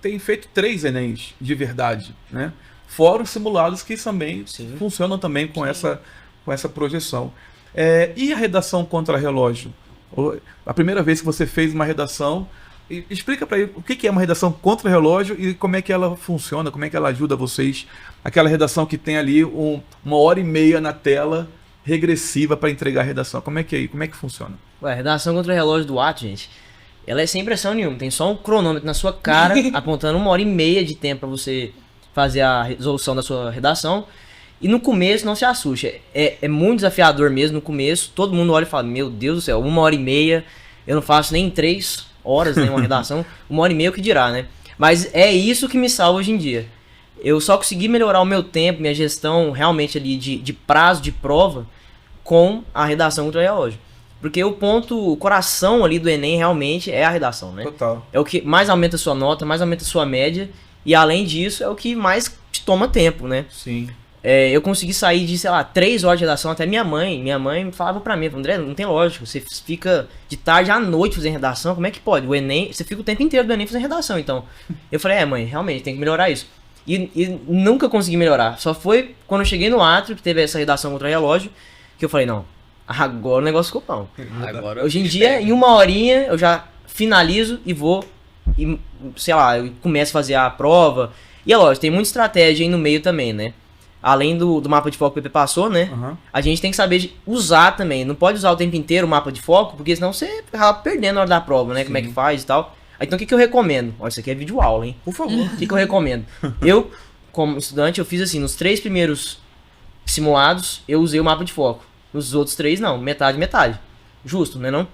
tem feito 3 Enems de verdade, né? Fora os simulados que também funcionam também com essa projeção. E a redação contra-relógio? A primeira vez que você fez uma redação, explica para ele o que é uma redação contra-relógio e como é que ela funciona, como é que ela ajuda vocês. Aquela redação que tem ali 1h30 na tela, regressiva para entregar a redação. Como é que funciona? A redação contra-relógio do Átrio, gente, ela é sem pressão nenhuma, tem só um cronômetro na sua cara, apontando 1h30 de tempo para você fazer a resolução da sua redação. E no começo, não se assuste, é muito desafiador mesmo no começo, todo mundo olha e fala, meu Deus do céu, 1h30, eu não faço nem em 3 horas nenhuma redação, 1h30 o que dirá, né? Mas é isso que me salva hoje em dia. Eu só consegui melhorar o meu tempo, minha gestão realmente ali de prazo de prova com a redação contra-relógio. Porque o coração ali do Enem realmente é a redação, né? Total. É o que mais aumenta a sua nota, mais aumenta a sua média. E além disso, é o que mais te toma tempo, né? Sim. Eu consegui sair de, 3 horas de redação. Até minha mãe falava pra mim, André, não tem lógica. Você fica de tarde à noite fazendo redação, como é que pode? O Enem, você fica o tempo inteiro do Enem fazendo redação, então. Eu falei, mãe, realmente, tem que melhorar isso. E nunca consegui melhorar. Só foi quando eu cheguei no Átrio, que teve essa redação contra relógio, que eu falei, não, agora o negócio ficou bom. Hoje em dia, em 1h eu já finalizo e vou, e, sei lá, eu começo a fazer a prova. E é lógico, tem muita estratégia aí no meio também, né? Além do mapa de foco que o Pepe passou, né? A gente tem que saber usar também. Não pode usar o tempo inteiro o mapa de foco, porque senão você acaba perdendo na hora da prova, né? Sim. Como é que faz e tal. Então o que eu recomendo? Ó, isso aqui é vídeo aula, hein? Por favor. O que eu recomendo? Eu, como estudante, eu fiz assim, nos 3 primeiros simulados, eu usei o mapa de foco. Nos outros 3, não. Metade, metade. Justo, né não?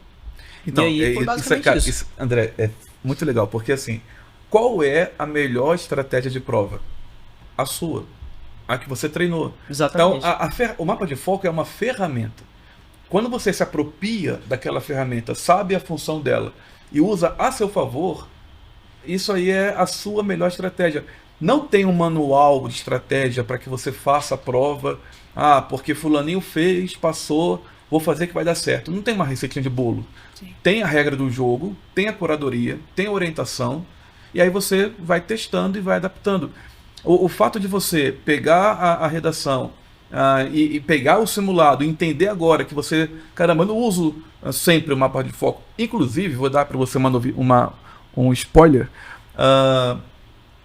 Então, E aí, foi basicamente isso. André, é muito legal, porque assim, qual é a melhor estratégia de prova? A sua. A que você treinou. Exatamente. Então, o mapa de foco é uma ferramenta. Quando você se apropria daquela ferramenta, sabe a função dela e usa a seu favor, isso aí é a sua melhor estratégia. Não tem um manual de estratégia para que você faça a prova. Ah, porque fulaninho fez, passou, vou fazer que vai dar certo. Não tem uma receitinha de bolo. Sim. Tem a regra do jogo, tem a curadoria, tem a orientação, e aí você vai testando e vai adaptando. O fato de você pegar a redação e pegar o simulado, entender agora que você, caramba, eu não uso sempre o mapa de foco. Inclusive, vou dar para você um spoiler.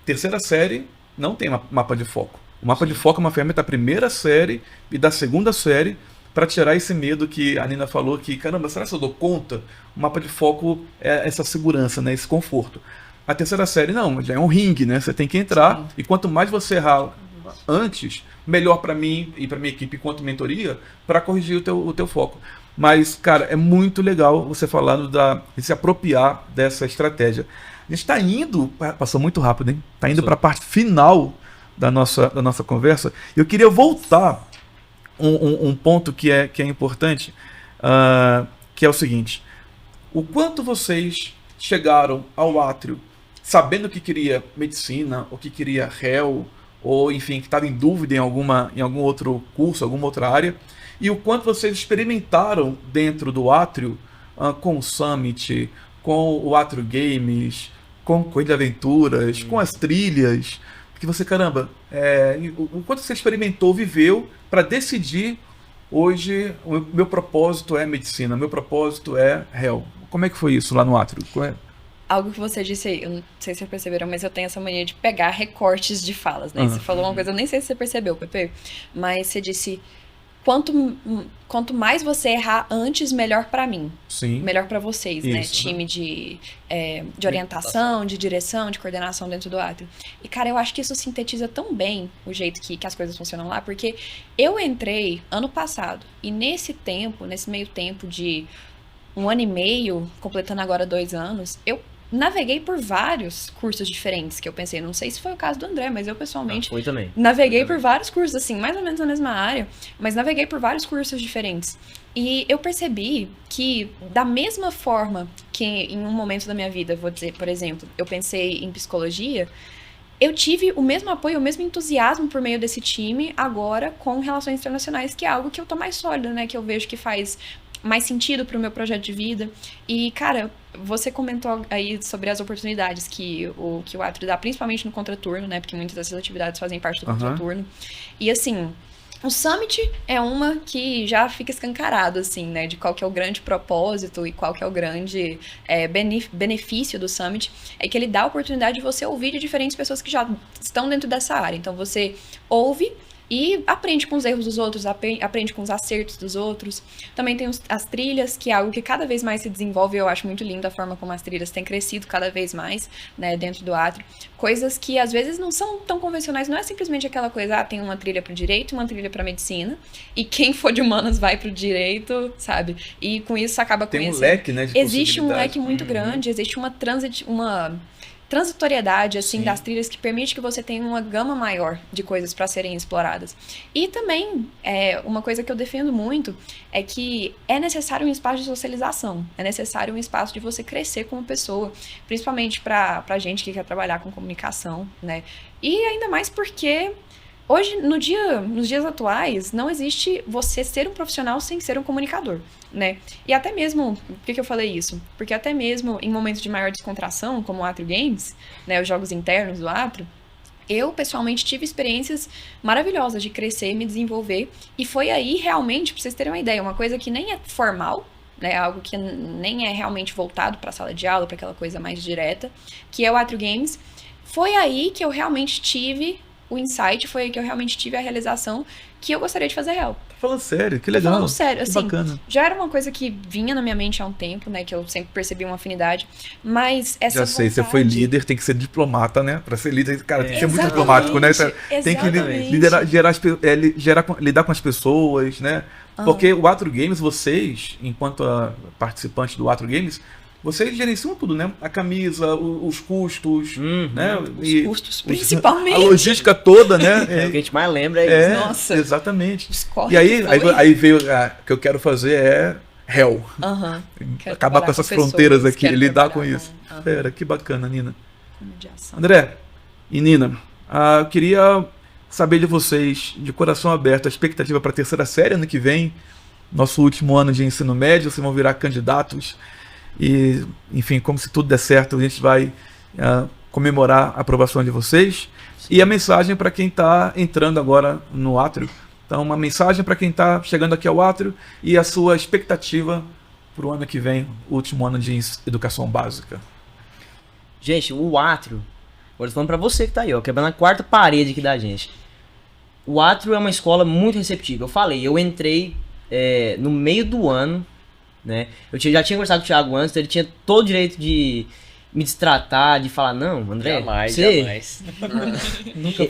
Terceira série não tem mapa de foco. O mapa de foco é uma ferramenta da primeira série e da segunda série para tirar esse medo que a Nina falou que, caramba, será que eu dou conta? O mapa de foco é essa segurança, né, esse conforto. A terceira série não, já é um ringue, né? Você tem que entrar. Sim. E quanto mais você errar antes, melhor para mim e para minha equipe enquanto mentoria para corrigir o teu foco. Mas, cara, é muito legal você falando de se apropriar dessa estratégia. A gente está indo, passou muito rápido, hein? Está indo para a parte final da nossa conversa. Eu queria voltar um ponto que é importante, que é o seguinte: o quanto vocês chegaram ao Átrio sabendo que queria medicina, ou que queria réu, ou enfim, que estava em dúvida em algum outro curso, alguma outra área, e o quanto vocês experimentaram dentro do Átrio, com o Summit, com o Átrio Games, com Coelho de Aventuras, com as trilhas, que você, caramba, o quanto você experimentou, viveu, para decidir, hoje, o meu propósito é medicina, meu propósito é réu. Como é que foi isso lá no Átrio? Algo que você disse aí, eu não sei se vocês perceberam, mas eu tenho essa mania de pegar recortes de falas, né? Você falou uma coisa, eu nem sei se você percebeu, Pepe, mas você disse, quanto mais você errar antes, melhor pra mim. Sim. Melhor pra vocês, isso, né? Time de orientação, de direção, de coordenação dentro do Átrio. E, cara, eu acho que isso sintetiza tão bem o jeito que as coisas funcionam lá, porque eu entrei ano passado, e nesse meio tempo de 1 ano e meio, completando agora 2 anos, eu naveguei por vários cursos diferentes que eu pensei, não sei se foi o caso do André, mas eu pessoalmente foi também. Naveguei por vários cursos, assim, mais ou menos na mesma área, mas naveguei por vários cursos diferentes. E eu percebi que, da mesma forma que em um momento da minha vida, vou dizer, por exemplo, eu pensei em psicologia, eu tive o mesmo apoio, o mesmo entusiasmo por meio desse time agora com relações internacionais, que é algo que eu tô mais sólida, né, que eu vejo que faz mais sentido pro meu projeto de vida. E, cara, você comentou aí sobre as oportunidades que o Átrio dá, principalmente no contraturno, né? Porque muitas dessas atividades fazem parte do contraturno. E, assim, o Summit é uma que já fica escancarado, assim, né? De qual que é o grande propósito e qual que é o grande benefício do Summit. É que ele dá a oportunidade de você ouvir de diferentes pessoas que já estão dentro dessa área. Então, você ouve e aprende com os erros dos outros, aprende com os acertos dos outros. Também tem as trilhas, que é algo que cada vez mais se desenvolve. Eu acho muito lindo a forma como as trilhas têm crescido cada vez mais, né, dentro do Átrio. Coisas que às vezes não são tão convencionais, não é simplesmente aquela coisa, tem uma trilha para o direito e uma trilha para medicina, e quem for de humanas vai para o direito, sabe? E com isso acaba conhecendo. Tem um leque, né, de existe um leque muito grande, existe uma transitoriedade, assim, das trilhas que permite que você tenha uma gama maior de coisas para serem exploradas. E também, uma coisa que eu defendo muito é que é necessário um espaço de socialização, é necessário um espaço de você crescer como pessoa, principalmente pra gente que quer trabalhar com comunicação, né? E ainda mais porque hoje, nos dias atuais, não existe você ser um profissional sem ser um comunicador, né? E até mesmo, por que eu falei isso? Porque até mesmo em momentos de maior descontração, como o Átrio Games, né, os jogos internos do Átrio, eu, pessoalmente, tive experiências maravilhosas de crescer, me desenvolver, e foi aí, realmente, pra vocês terem uma ideia, uma coisa que nem é formal, né, algo que nem é realmente voltado pra sala de aula, pra aquela coisa mais direta, que é o Átrio Games. Foi aí que eu realmente tive o insight, foi aí que eu realmente tive a realização que eu gostaria de fazer real. Tá falando sério, que legal. Tô falando sério, que assim, bacana. já era uma coisa que vinha na minha mente há um tempo, né, que eu sempre percebi uma afinidade, mas essa Já sei, você foi vontade- líder, tem que ser diplomata, né? Pra ser líder, cara, tem que ser muito Exatamente, diplomático, né? Tem que exatamente. liderar, lidar com as pessoas, né? Porque o Atro Games, vocês, enquanto participantes do Atro Games, vocês gerenciam tudo, né? A camisa, os custos, né? Os custos, principalmente. A logística toda, né? O que a gente mais lembra é isso. Nossa. Exatamente. Os cortes E aí, que foi. aí veio o que eu quero fazer é Hell. Aham. Quero Acabar trabalhar com essas pessoas, fronteiras aqui, quero lidar com trabalhar isso. aham, Pera, que bacana, Nina. com mediação. André e Nina, eu queria saber de vocês, de coração aberto, a expectativa para a terceira série ano que vem, nosso último ano de ensino médio, vocês vão virar candidatos e, enfim, como se tudo der certo, a gente vai comemorar a aprovação de vocês. E a mensagem para quem está entrando agora no Átrio. Então, uma mensagem para quem está chegando aqui ao Átrio e a sua expectativa para o ano que vem, o último ano de educação básica. Gente, o Átrio, agora eu tô falando pra você que tá aí, ó, quebrando a quarta parede aqui da gente. O Átrio é uma escola muito receptiva. Eu falei, eu entrei no meio do ano, né? Já tinha conversado com o Thiago antes, ele tinha todo o direito de me destratar, de falar, não, André, Jamais, você... jamais.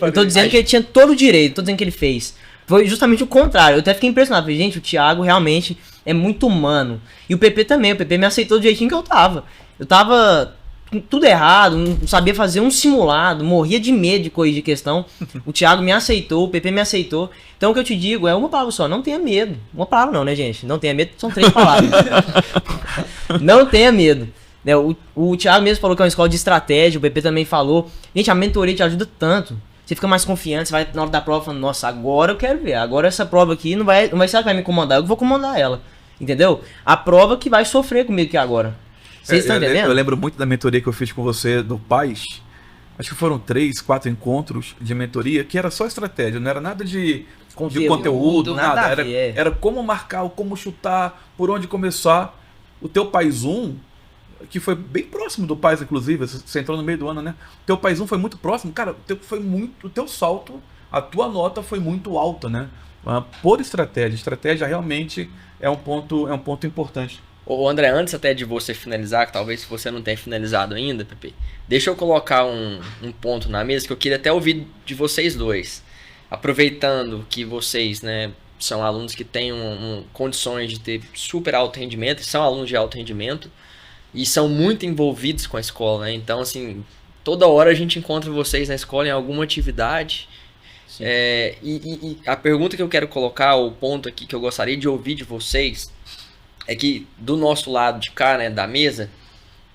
Eu tô dizendo que ele tinha todo o direito, tô dizendo que ele fez. Foi justamente o contrário. Eu até fiquei impressionado. Falei, gente, o Thiago realmente é muito humano. E o PP também. O PP me aceitou do jeitinho que eu tava. Eu tava com tudo errado, não sabia fazer um simulado, morria de medo de corrigir questão. O Thiago me aceitou, o PP me aceitou. Então o que eu te digo é uma palavra só, não tenha medo. Uma palavra não, né, gente? Não tenha medo, são 3 palavras. Não tenha medo. Né, o Thiago mesmo falou que é uma escola de estratégia, o PP também falou. Gente, a mentoria te ajuda tanto. Você fica mais confiante, você vai na hora da prova falando, nossa, agora eu quero ver. Agora essa prova aqui não vai ser ela que vai me incomodar, eu que vou comandar ela. Entendeu? A prova que vai sofrer comigo aqui agora. Vocês estão entendendo? Eu lembro muito da mentoria que eu fiz com você do PAIS. Acho que foram 3, 4 encontros de mentoria, que era só estratégia, não era nada de conteúdo, nada. a ver. Era como marcar, como chutar, por onde começar. O teu PAIS 1, que foi bem próximo do PAIS, inclusive, você entrou no meio do ano, né? O teu PAIS 1 foi muito próximo, cara, o teu salto, a tua nota foi muito alta, né? Por estratégia. Estratégia realmente é um ponto importante. Ô André, antes até de você finalizar, que talvez você não tenha finalizado ainda, Pepe, deixa eu colocar um ponto na mesa que eu queria até ouvir de vocês dois. Aproveitando que vocês, né, são alunos que têm condições de ter super alto rendimento, são alunos de alto rendimento e são muito envolvidos com a escola, né? Então, assim, toda hora a gente encontra vocês na escola em alguma atividade. E a pergunta que eu quero colocar, o ponto aqui que eu gostaria de ouvir de vocês, é que do nosso lado de cá, né, da mesa,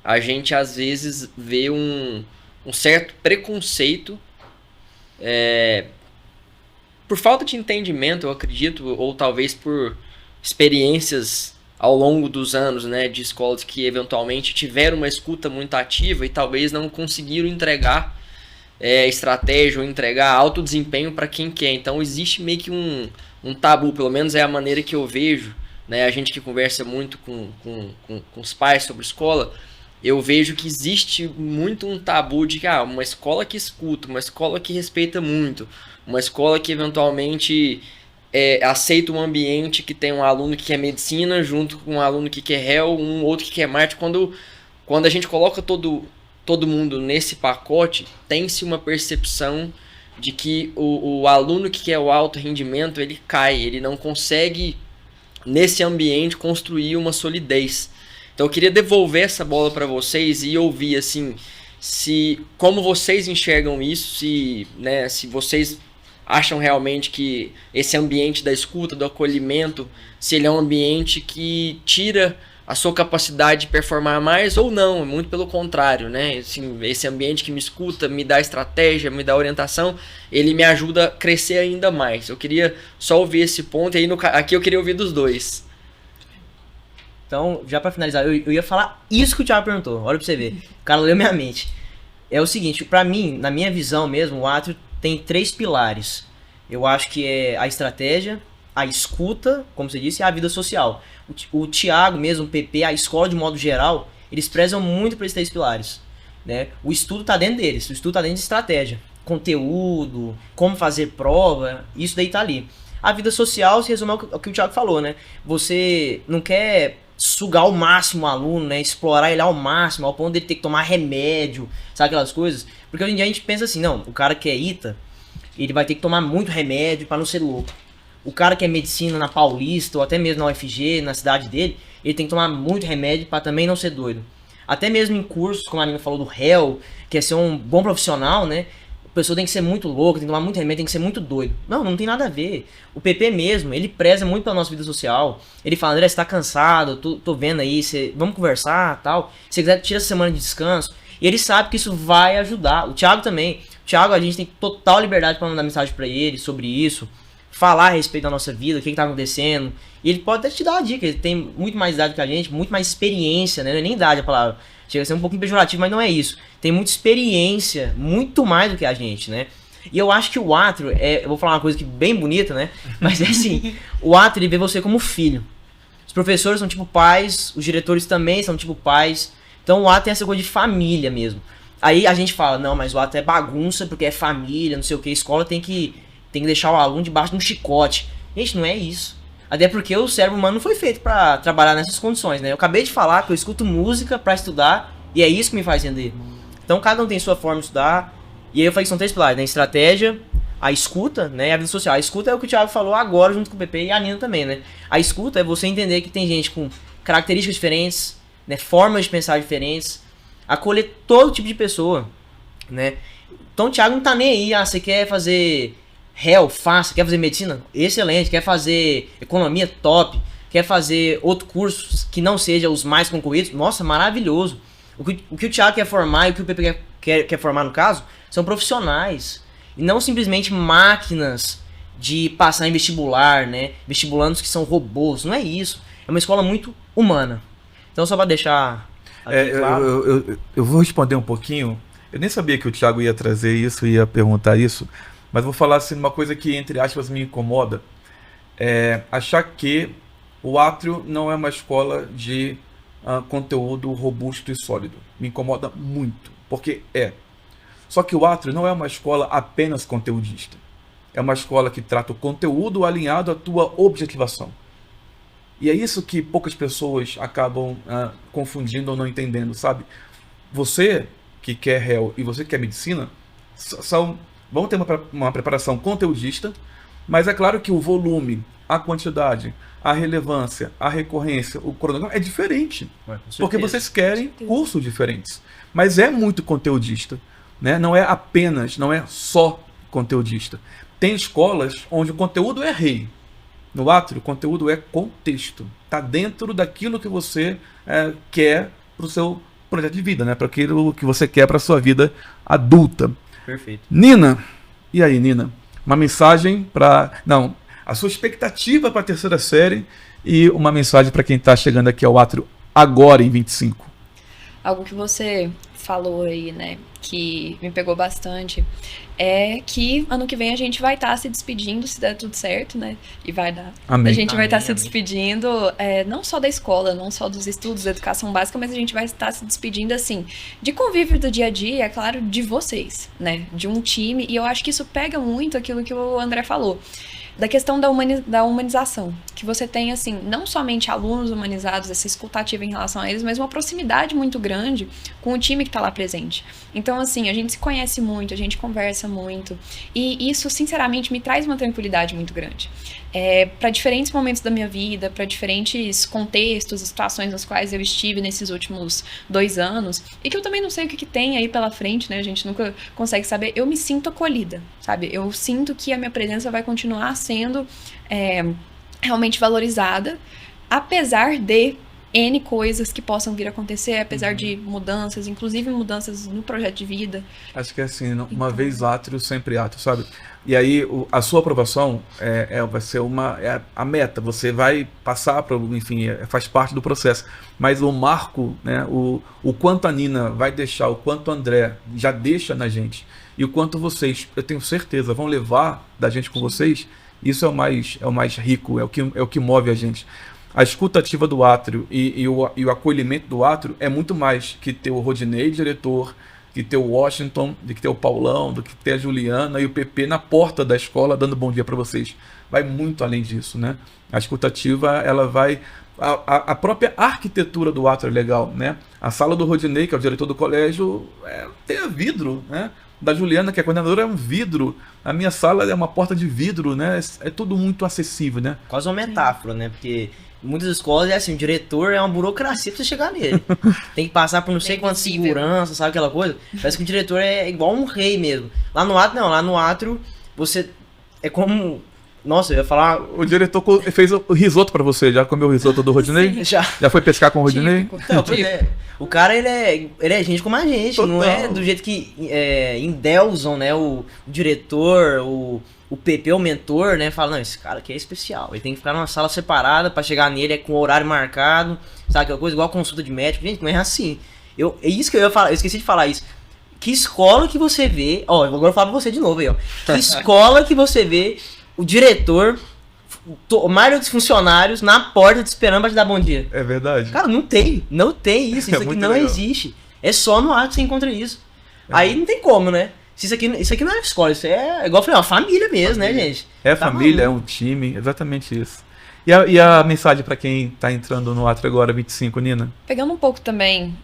a gente às vezes vê um certo preconceito por falta de entendimento, eu acredito, ou talvez por experiências ao longo dos anos, né, de escolas que eventualmente tiveram uma escuta muito ativa e talvez não conseguiram entregar estratégia ou entregar alto desempenho para quem quer. Então existe meio que um tabu, pelo menos é a maneira que eu vejo, né, a gente que conversa muito com os pais sobre escola, eu vejo que existe muito um tabu de que uma escola que escuta, uma escola que respeita muito, uma escola que eventualmente aceita um ambiente que tem um aluno que quer medicina junto com um aluno que quer réu, um outro que quer marketing. Quando a gente coloca todo mundo nesse pacote, tem-se uma percepção de que o aluno que quer o alto rendimento, ele cai, ele não consegue nesse ambiente construir uma solidez. Então eu queria devolver essa bola para vocês e ouvir assim, como vocês enxergam isso, se vocês acham realmente que esse ambiente da escuta, do acolhimento, se ele é um ambiente que tira a sua capacidade de performar mais ou não, muito pelo contrário, né? Assim, esse ambiente que me escuta, me dá estratégia, me dá orientação, ele me ajuda a crescer ainda mais. Eu queria só ouvir esse ponto, e aí aqui eu queria ouvir dos dois. Então, já pra finalizar, eu ia falar isso que o Thiago perguntou, olha pra você ver, o cara leu minha mente. É o seguinte, pra mim, na minha visão mesmo, o Átrio tem 3 pilares. Eu acho que é a estratégia, a escuta, como você disse, e a vida social. O Thiago mesmo, o PP, a escola de modo geral, eles prezam muito por esses 3 pilares, né? O estudo tá dentro deles, o estudo tá dentro de estratégia. conteúdo, como fazer prova, isso daí tá ali. A vida social se resume ao que o Thiago falou, né? Você não quer sugar ao máximo o aluno, né? Explorar ele ao máximo, ao ponto dele ter que tomar remédio, sabe aquelas coisas? Porque hoje em dia a gente pensa assim, não, o cara que é ITA, ele vai ter que tomar muito remédio para não ser louco. O cara que é medicina na Paulista, ou até mesmo na UFG, na cidade dele, ele tem que tomar muito remédio para também não ser doido. Até mesmo em cursos, como a Nina falou do réu, que é ser um bom profissional, né? A pessoa tem que ser muito louca, tem que tomar muito remédio, tem que ser muito doido. Não tem nada a ver. O PP mesmo, ele preza muito pela nossa vida social. Ele fala, André, você tá cansado, tô vendo aí, vamos conversar, tal. Se você quiser, tira essa semana de descanso. E ele sabe que isso vai ajudar. O Thiago também. O Thiago, a gente tem total liberdade para mandar mensagem para ele sobre isso. Falar a respeito da nossa vida, o que tá acontecendo. E ele pode até te dar uma dica. Ele tem muito mais idade que a gente, muito mais experiência, né? Não é nem idade a palavra. Chega a ser um pouquinho pejorativo, mas não é isso. Tem muita experiência, muito mais do que a gente, né? E eu acho que o Atrio, eu vou falar uma coisa que bem bonita, né? Mas é assim, o Atrio, ele vê você como filho. Os professores são tipo pais, os diretores também são tipo pais. Então o Atrio tem essa coisa de família mesmo. Aí a gente fala, não, mas o Atrio é bagunça porque é família, não sei o que. A escola tem que deixar o aluno debaixo de um chicote. Gente, não é isso. Até porque o cérebro humano não foi feito pra trabalhar nessas condições, né? Eu acabei de falar que eu escuto música pra estudar e é isso que me faz render. Então cada um tem sua forma de estudar. E aí eu falei que são 3 pilares, né? Estratégia, a escuta, né? E a vida social. A escuta é o que o Thiago falou agora junto com o PP e a Nina também, né? A escuta é você entender que tem gente com características diferentes, né? Formas de pensar diferentes. Acolher todo tipo de pessoa, né? Então o Thiago não tá nem aí, você quer fazer réu, faça, quer fazer medicina? Excelente, quer fazer economia? Top, quer fazer outro curso que não seja os mais concorridos? Nossa, maravilhoso. O que o Thiago quer formar e o que o PP quer formar no caso, são profissionais, e não simplesmente máquinas de passar em vestibular, né? Vestibulandos que são robôs, não é isso. É uma escola muito humana. Então só para deixar aqui claro. Eu vou responder um pouquinho. Eu nem sabia que o Thiago ia trazer isso, ia perguntar isso, mas vou falar assim uma coisa que, entre aspas, me incomoda. É achar que o Atrio não é uma escola de conteúdo robusto e sólido. Me incomoda muito, porque Só que o Atrio não é uma escola apenas conteudista. É uma escola que trata o conteúdo alinhado à tua objetivação. E é isso que poucas pessoas acabam confundindo ou não entendendo, sabe? Você que quer réu e você que quer medicina vão ter uma preparação conteudista, mas é claro que o volume, a quantidade, a relevância, a recorrência, o cronograma é diferente. Porque vocês querem cursos diferentes. Mas é muito conteudista, né? Não é só conteudista. Tem escolas onde o conteúdo é rei. No Atrio, o conteúdo é contexto. Está dentro daquilo que você quer para o seu projeto de vida, né? Para aquilo que você quer para a sua vida adulta. Perfeito. Nina, e aí, Nina? Uma mensagem para... Não, a sua expectativa para a 3ª série e uma mensagem para quem está chegando aqui ao Atrio agora em 25. Algo que você falou aí, né, que me pegou bastante, é que ano que vem a gente vai estar se despedindo, se der tudo certo, né, e vai dar. Amém. A gente vai estar se despedindo, não só da escola, não só dos estudos, da educação básica, mas a gente vai estar se despedindo, assim, de convívio do dia a dia, é claro, de vocês, né, de um time, e eu acho que isso pega muito aquilo que o André falou. Da questão da humanização, que você tem, assim, não somente alunos humanizados, essa escutativa em relação a eles, mas uma proximidade muito grande com o time que está lá presente. Então, assim, a gente se conhece muito, a gente conversa muito, e isso, sinceramente, me traz uma tranquilidade muito grande. Para diferentes momentos da minha vida, para diferentes contextos e situações nas quais eu estive nesses últimos 2 anos, e que eu também não sei o que tem aí pela frente, né? A gente nunca consegue saber. Eu me sinto acolhida, sabe? Eu sinto que a minha presença vai continuar sendo realmente valorizada, apesar de N coisas que possam vir a acontecer, apesar de mudanças, inclusive mudanças no projeto de vida. Acho que é assim, uma vez Atrio, sempre Atrio, sabe? E aí a sua aprovação vai ser a meta, você vai passar, enfim, faz parte do processo. Mas o marco, né, o quanto a Nina vai deixar, o quanto o André já deixa na gente, e o quanto vocês, eu tenho certeza, vão levar da gente com vocês, isso é o mais rico, é o que move a gente. A escutativa do Atrio e o acolhimento do Atrio é muito mais que ter o Rodinei, diretor, que ter o Washington, de que ter o Paulão, do que ter a Juliana e o PP na porta da escola dando bom dia para vocês. Vai muito além disso, né? A escutativa, ela vai... A própria arquitetura do átrio é legal, né? A sala do Rodinei, que é o diretor do colégio, tem vidro, né? Da Juliana, que é coordenadora, é um vidro. A minha sala é uma porta de vidro, né? É tudo muito acessível, né? Quase uma metáfora, né? Porque em muitas escolas é assim, o diretor é uma burocracia pra você chegar nele. Tem que passar por não sei quantas segurança, sabe aquela coisa? Parece que o diretor é igual um rei mesmo. Lá no átrio, não. Lá no átrio, você é como... Nossa, eu ia falar... O diretor fez o risoto pra você. Já comeu o risoto do Rodinei? Já. Já foi pescar com o Rodinei? Não, pois é. O cara, ele é gente como a gente. Total. Não é do jeito que endeusam, né? O diretor, o PP, o mentor, né? Fala, não, esse cara aqui é especial. Ele tem que ficar numa sala separada pra chegar nele, com horário marcado. Sabe aquela coisa? Igual consulta de médico. Gente, não é assim. É isso que eu ia falar. Eu esqueci de falar isso. Que escola que você vê... Ó, agora eu falo pra você de novo aí, ó. Que escola que você vê... O diretor, a maioria dos funcionários na porta te esperando pra te dar bom dia. É verdade. Cara, não tem isso. Isso aqui não legal. Existe. É só no ar que você encontra isso. Aí não tem como, né? Isso aqui não é escola, isso é igual eu falei, uma família mesmo, né, gente? É família, é um time, exatamente isso. E a mensagem pra quem tá entrando no Átrio agora, 25, Nina? Pegando um pouco também,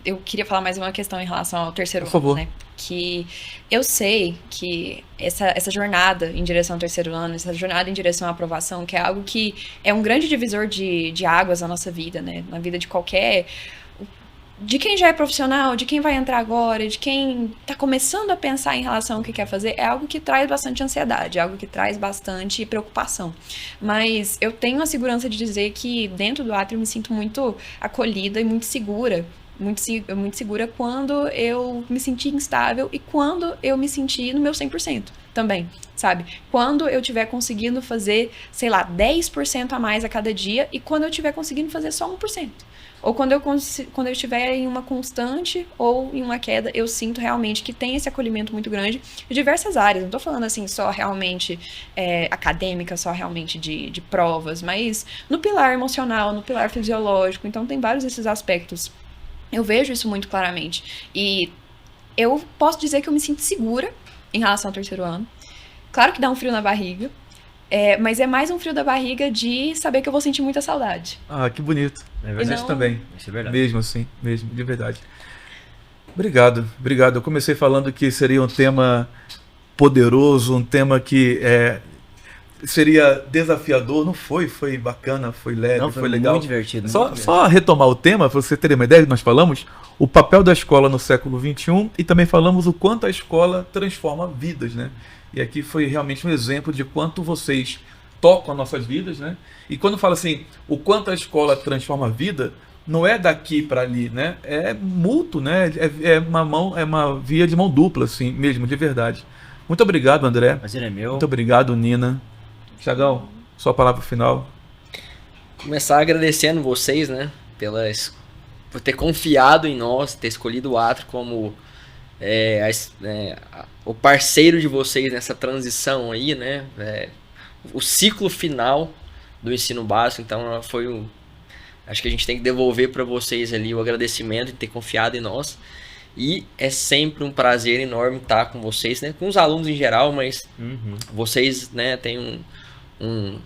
eu queria falar mais uma questão em relação ao terceiro ano, né? Que eu sei que essa jornada em direção ao terceiro ano, essa jornada em direção à aprovação, que é algo que é um grande divisor de águas na nossa vida, né? Na vida de qualquer... De quem já é profissional, de quem vai entrar agora, de quem está começando a pensar em relação ao que quer fazer, é algo que traz bastante ansiedade, é algo que traz bastante preocupação. Mas eu tenho a segurança de dizer que dentro do Átrio eu me sinto muito acolhida e muito segura. Muito segura quando eu me senti instável e quando eu me senti no meu 100% também, sabe? Quando eu estiver conseguindo fazer, sei lá, 10% a mais a cada dia e quando eu estiver conseguindo fazer só 1%. Ou quando eu estiver em uma constante ou em uma queda, eu sinto realmente que tem esse acolhimento muito grande de diversas áreas. Não estou falando assim só realmente acadêmica, só realmente de provas, mas no pilar emocional, no pilar fisiológico. Então tem vários desses aspectos. Eu vejo isso muito claramente. E eu posso dizer que eu me sinto segura em relação ao terceiro ano. Claro que dá um frio na barriga. Mas é mais um frio da barriga de saber que eu vou sentir muita saudade. Ah, que bonito. É verdade. Não... também. Isso é verdade. Mesmo assim, mesmo, de verdade. Obrigado. Eu comecei falando que seria um tema poderoso, um tema que seria desafiador. Não foi bacana, foi leve, não, foi legal. Muito divertido. Só retomar o tema, para você ter uma ideia, nós falamos o papel da escola no século XXI e também falamos o quanto a escola transforma vidas, né? E aqui foi realmente um exemplo de quanto vocês tocam as nossas vidas, né? E quando fala assim, o quanto a escola transforma a vida, não é daqui para ali, né? É mútuo, né? É uma via de mão dupla, assim, mesmo, de verdade. Muito obrigado, André. O prazer é meu. Muito obrigado, Nina. Thiagão, sua palavra final. Começar agradecendo vocês, né? Por ter confiado em nós, ter escolhido o Átrio como o parceiro de vocês nessa transição aí, né? O ciclo final do ensino básico. Então acho que a gente tem que devolver para vocês ali o agradecimento de ter confiado em nós. E é sempre um prazer enorme estar com vocês, né? Com os alunos em geral, mas vocês, né, têm um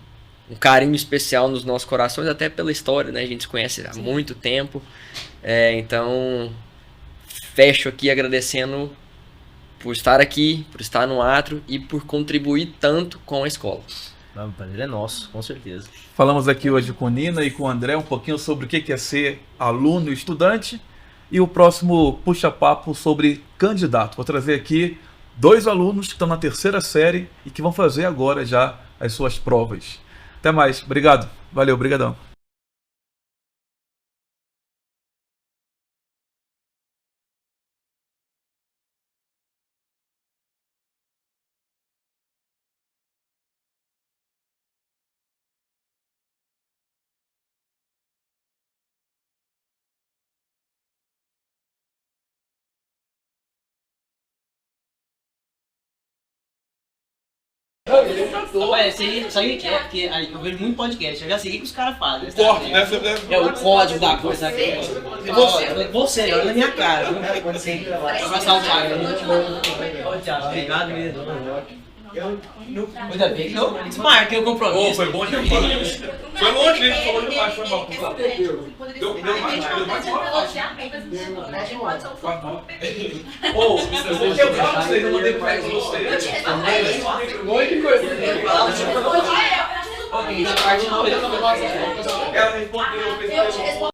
carinho especial nos nossos corações, até pela história, né? A gente se conhece há muito tempo. Então, fecho aqui agradecendo por estar aqui, por estar no Átrio e por contribuir tanto com a escola. O prazer é nosso, com certeza. Falamos aqui hoje com Nina e com o André um pouquinho sobre o que é ser aluno e estudante. E o próximo puxa-papo sobre candidato. Vou trazer aqui 2 alunos que estão na 3ª série e que vão fazer agora já as suas provas. Até mais. Obrigado. Valeu, brigadão. Ué, isso aí que é, porque aí eu vejo muito podcast, eu já sei o que os caras fazem. Corte, né? É o código da coisa aqui. Você, olha na minha cara. Quando você vai passar o Thiago. Obrigado mesmo. Ainda bem que eu desmarquei o compromisso. Foi bom demais. Foi longe, ele falou demais, foi mal. Deu mais Ô, eu vou quebrar vocês, eu mandei pra vocês. Um monte de coisa. Ela respondeu, eu fiz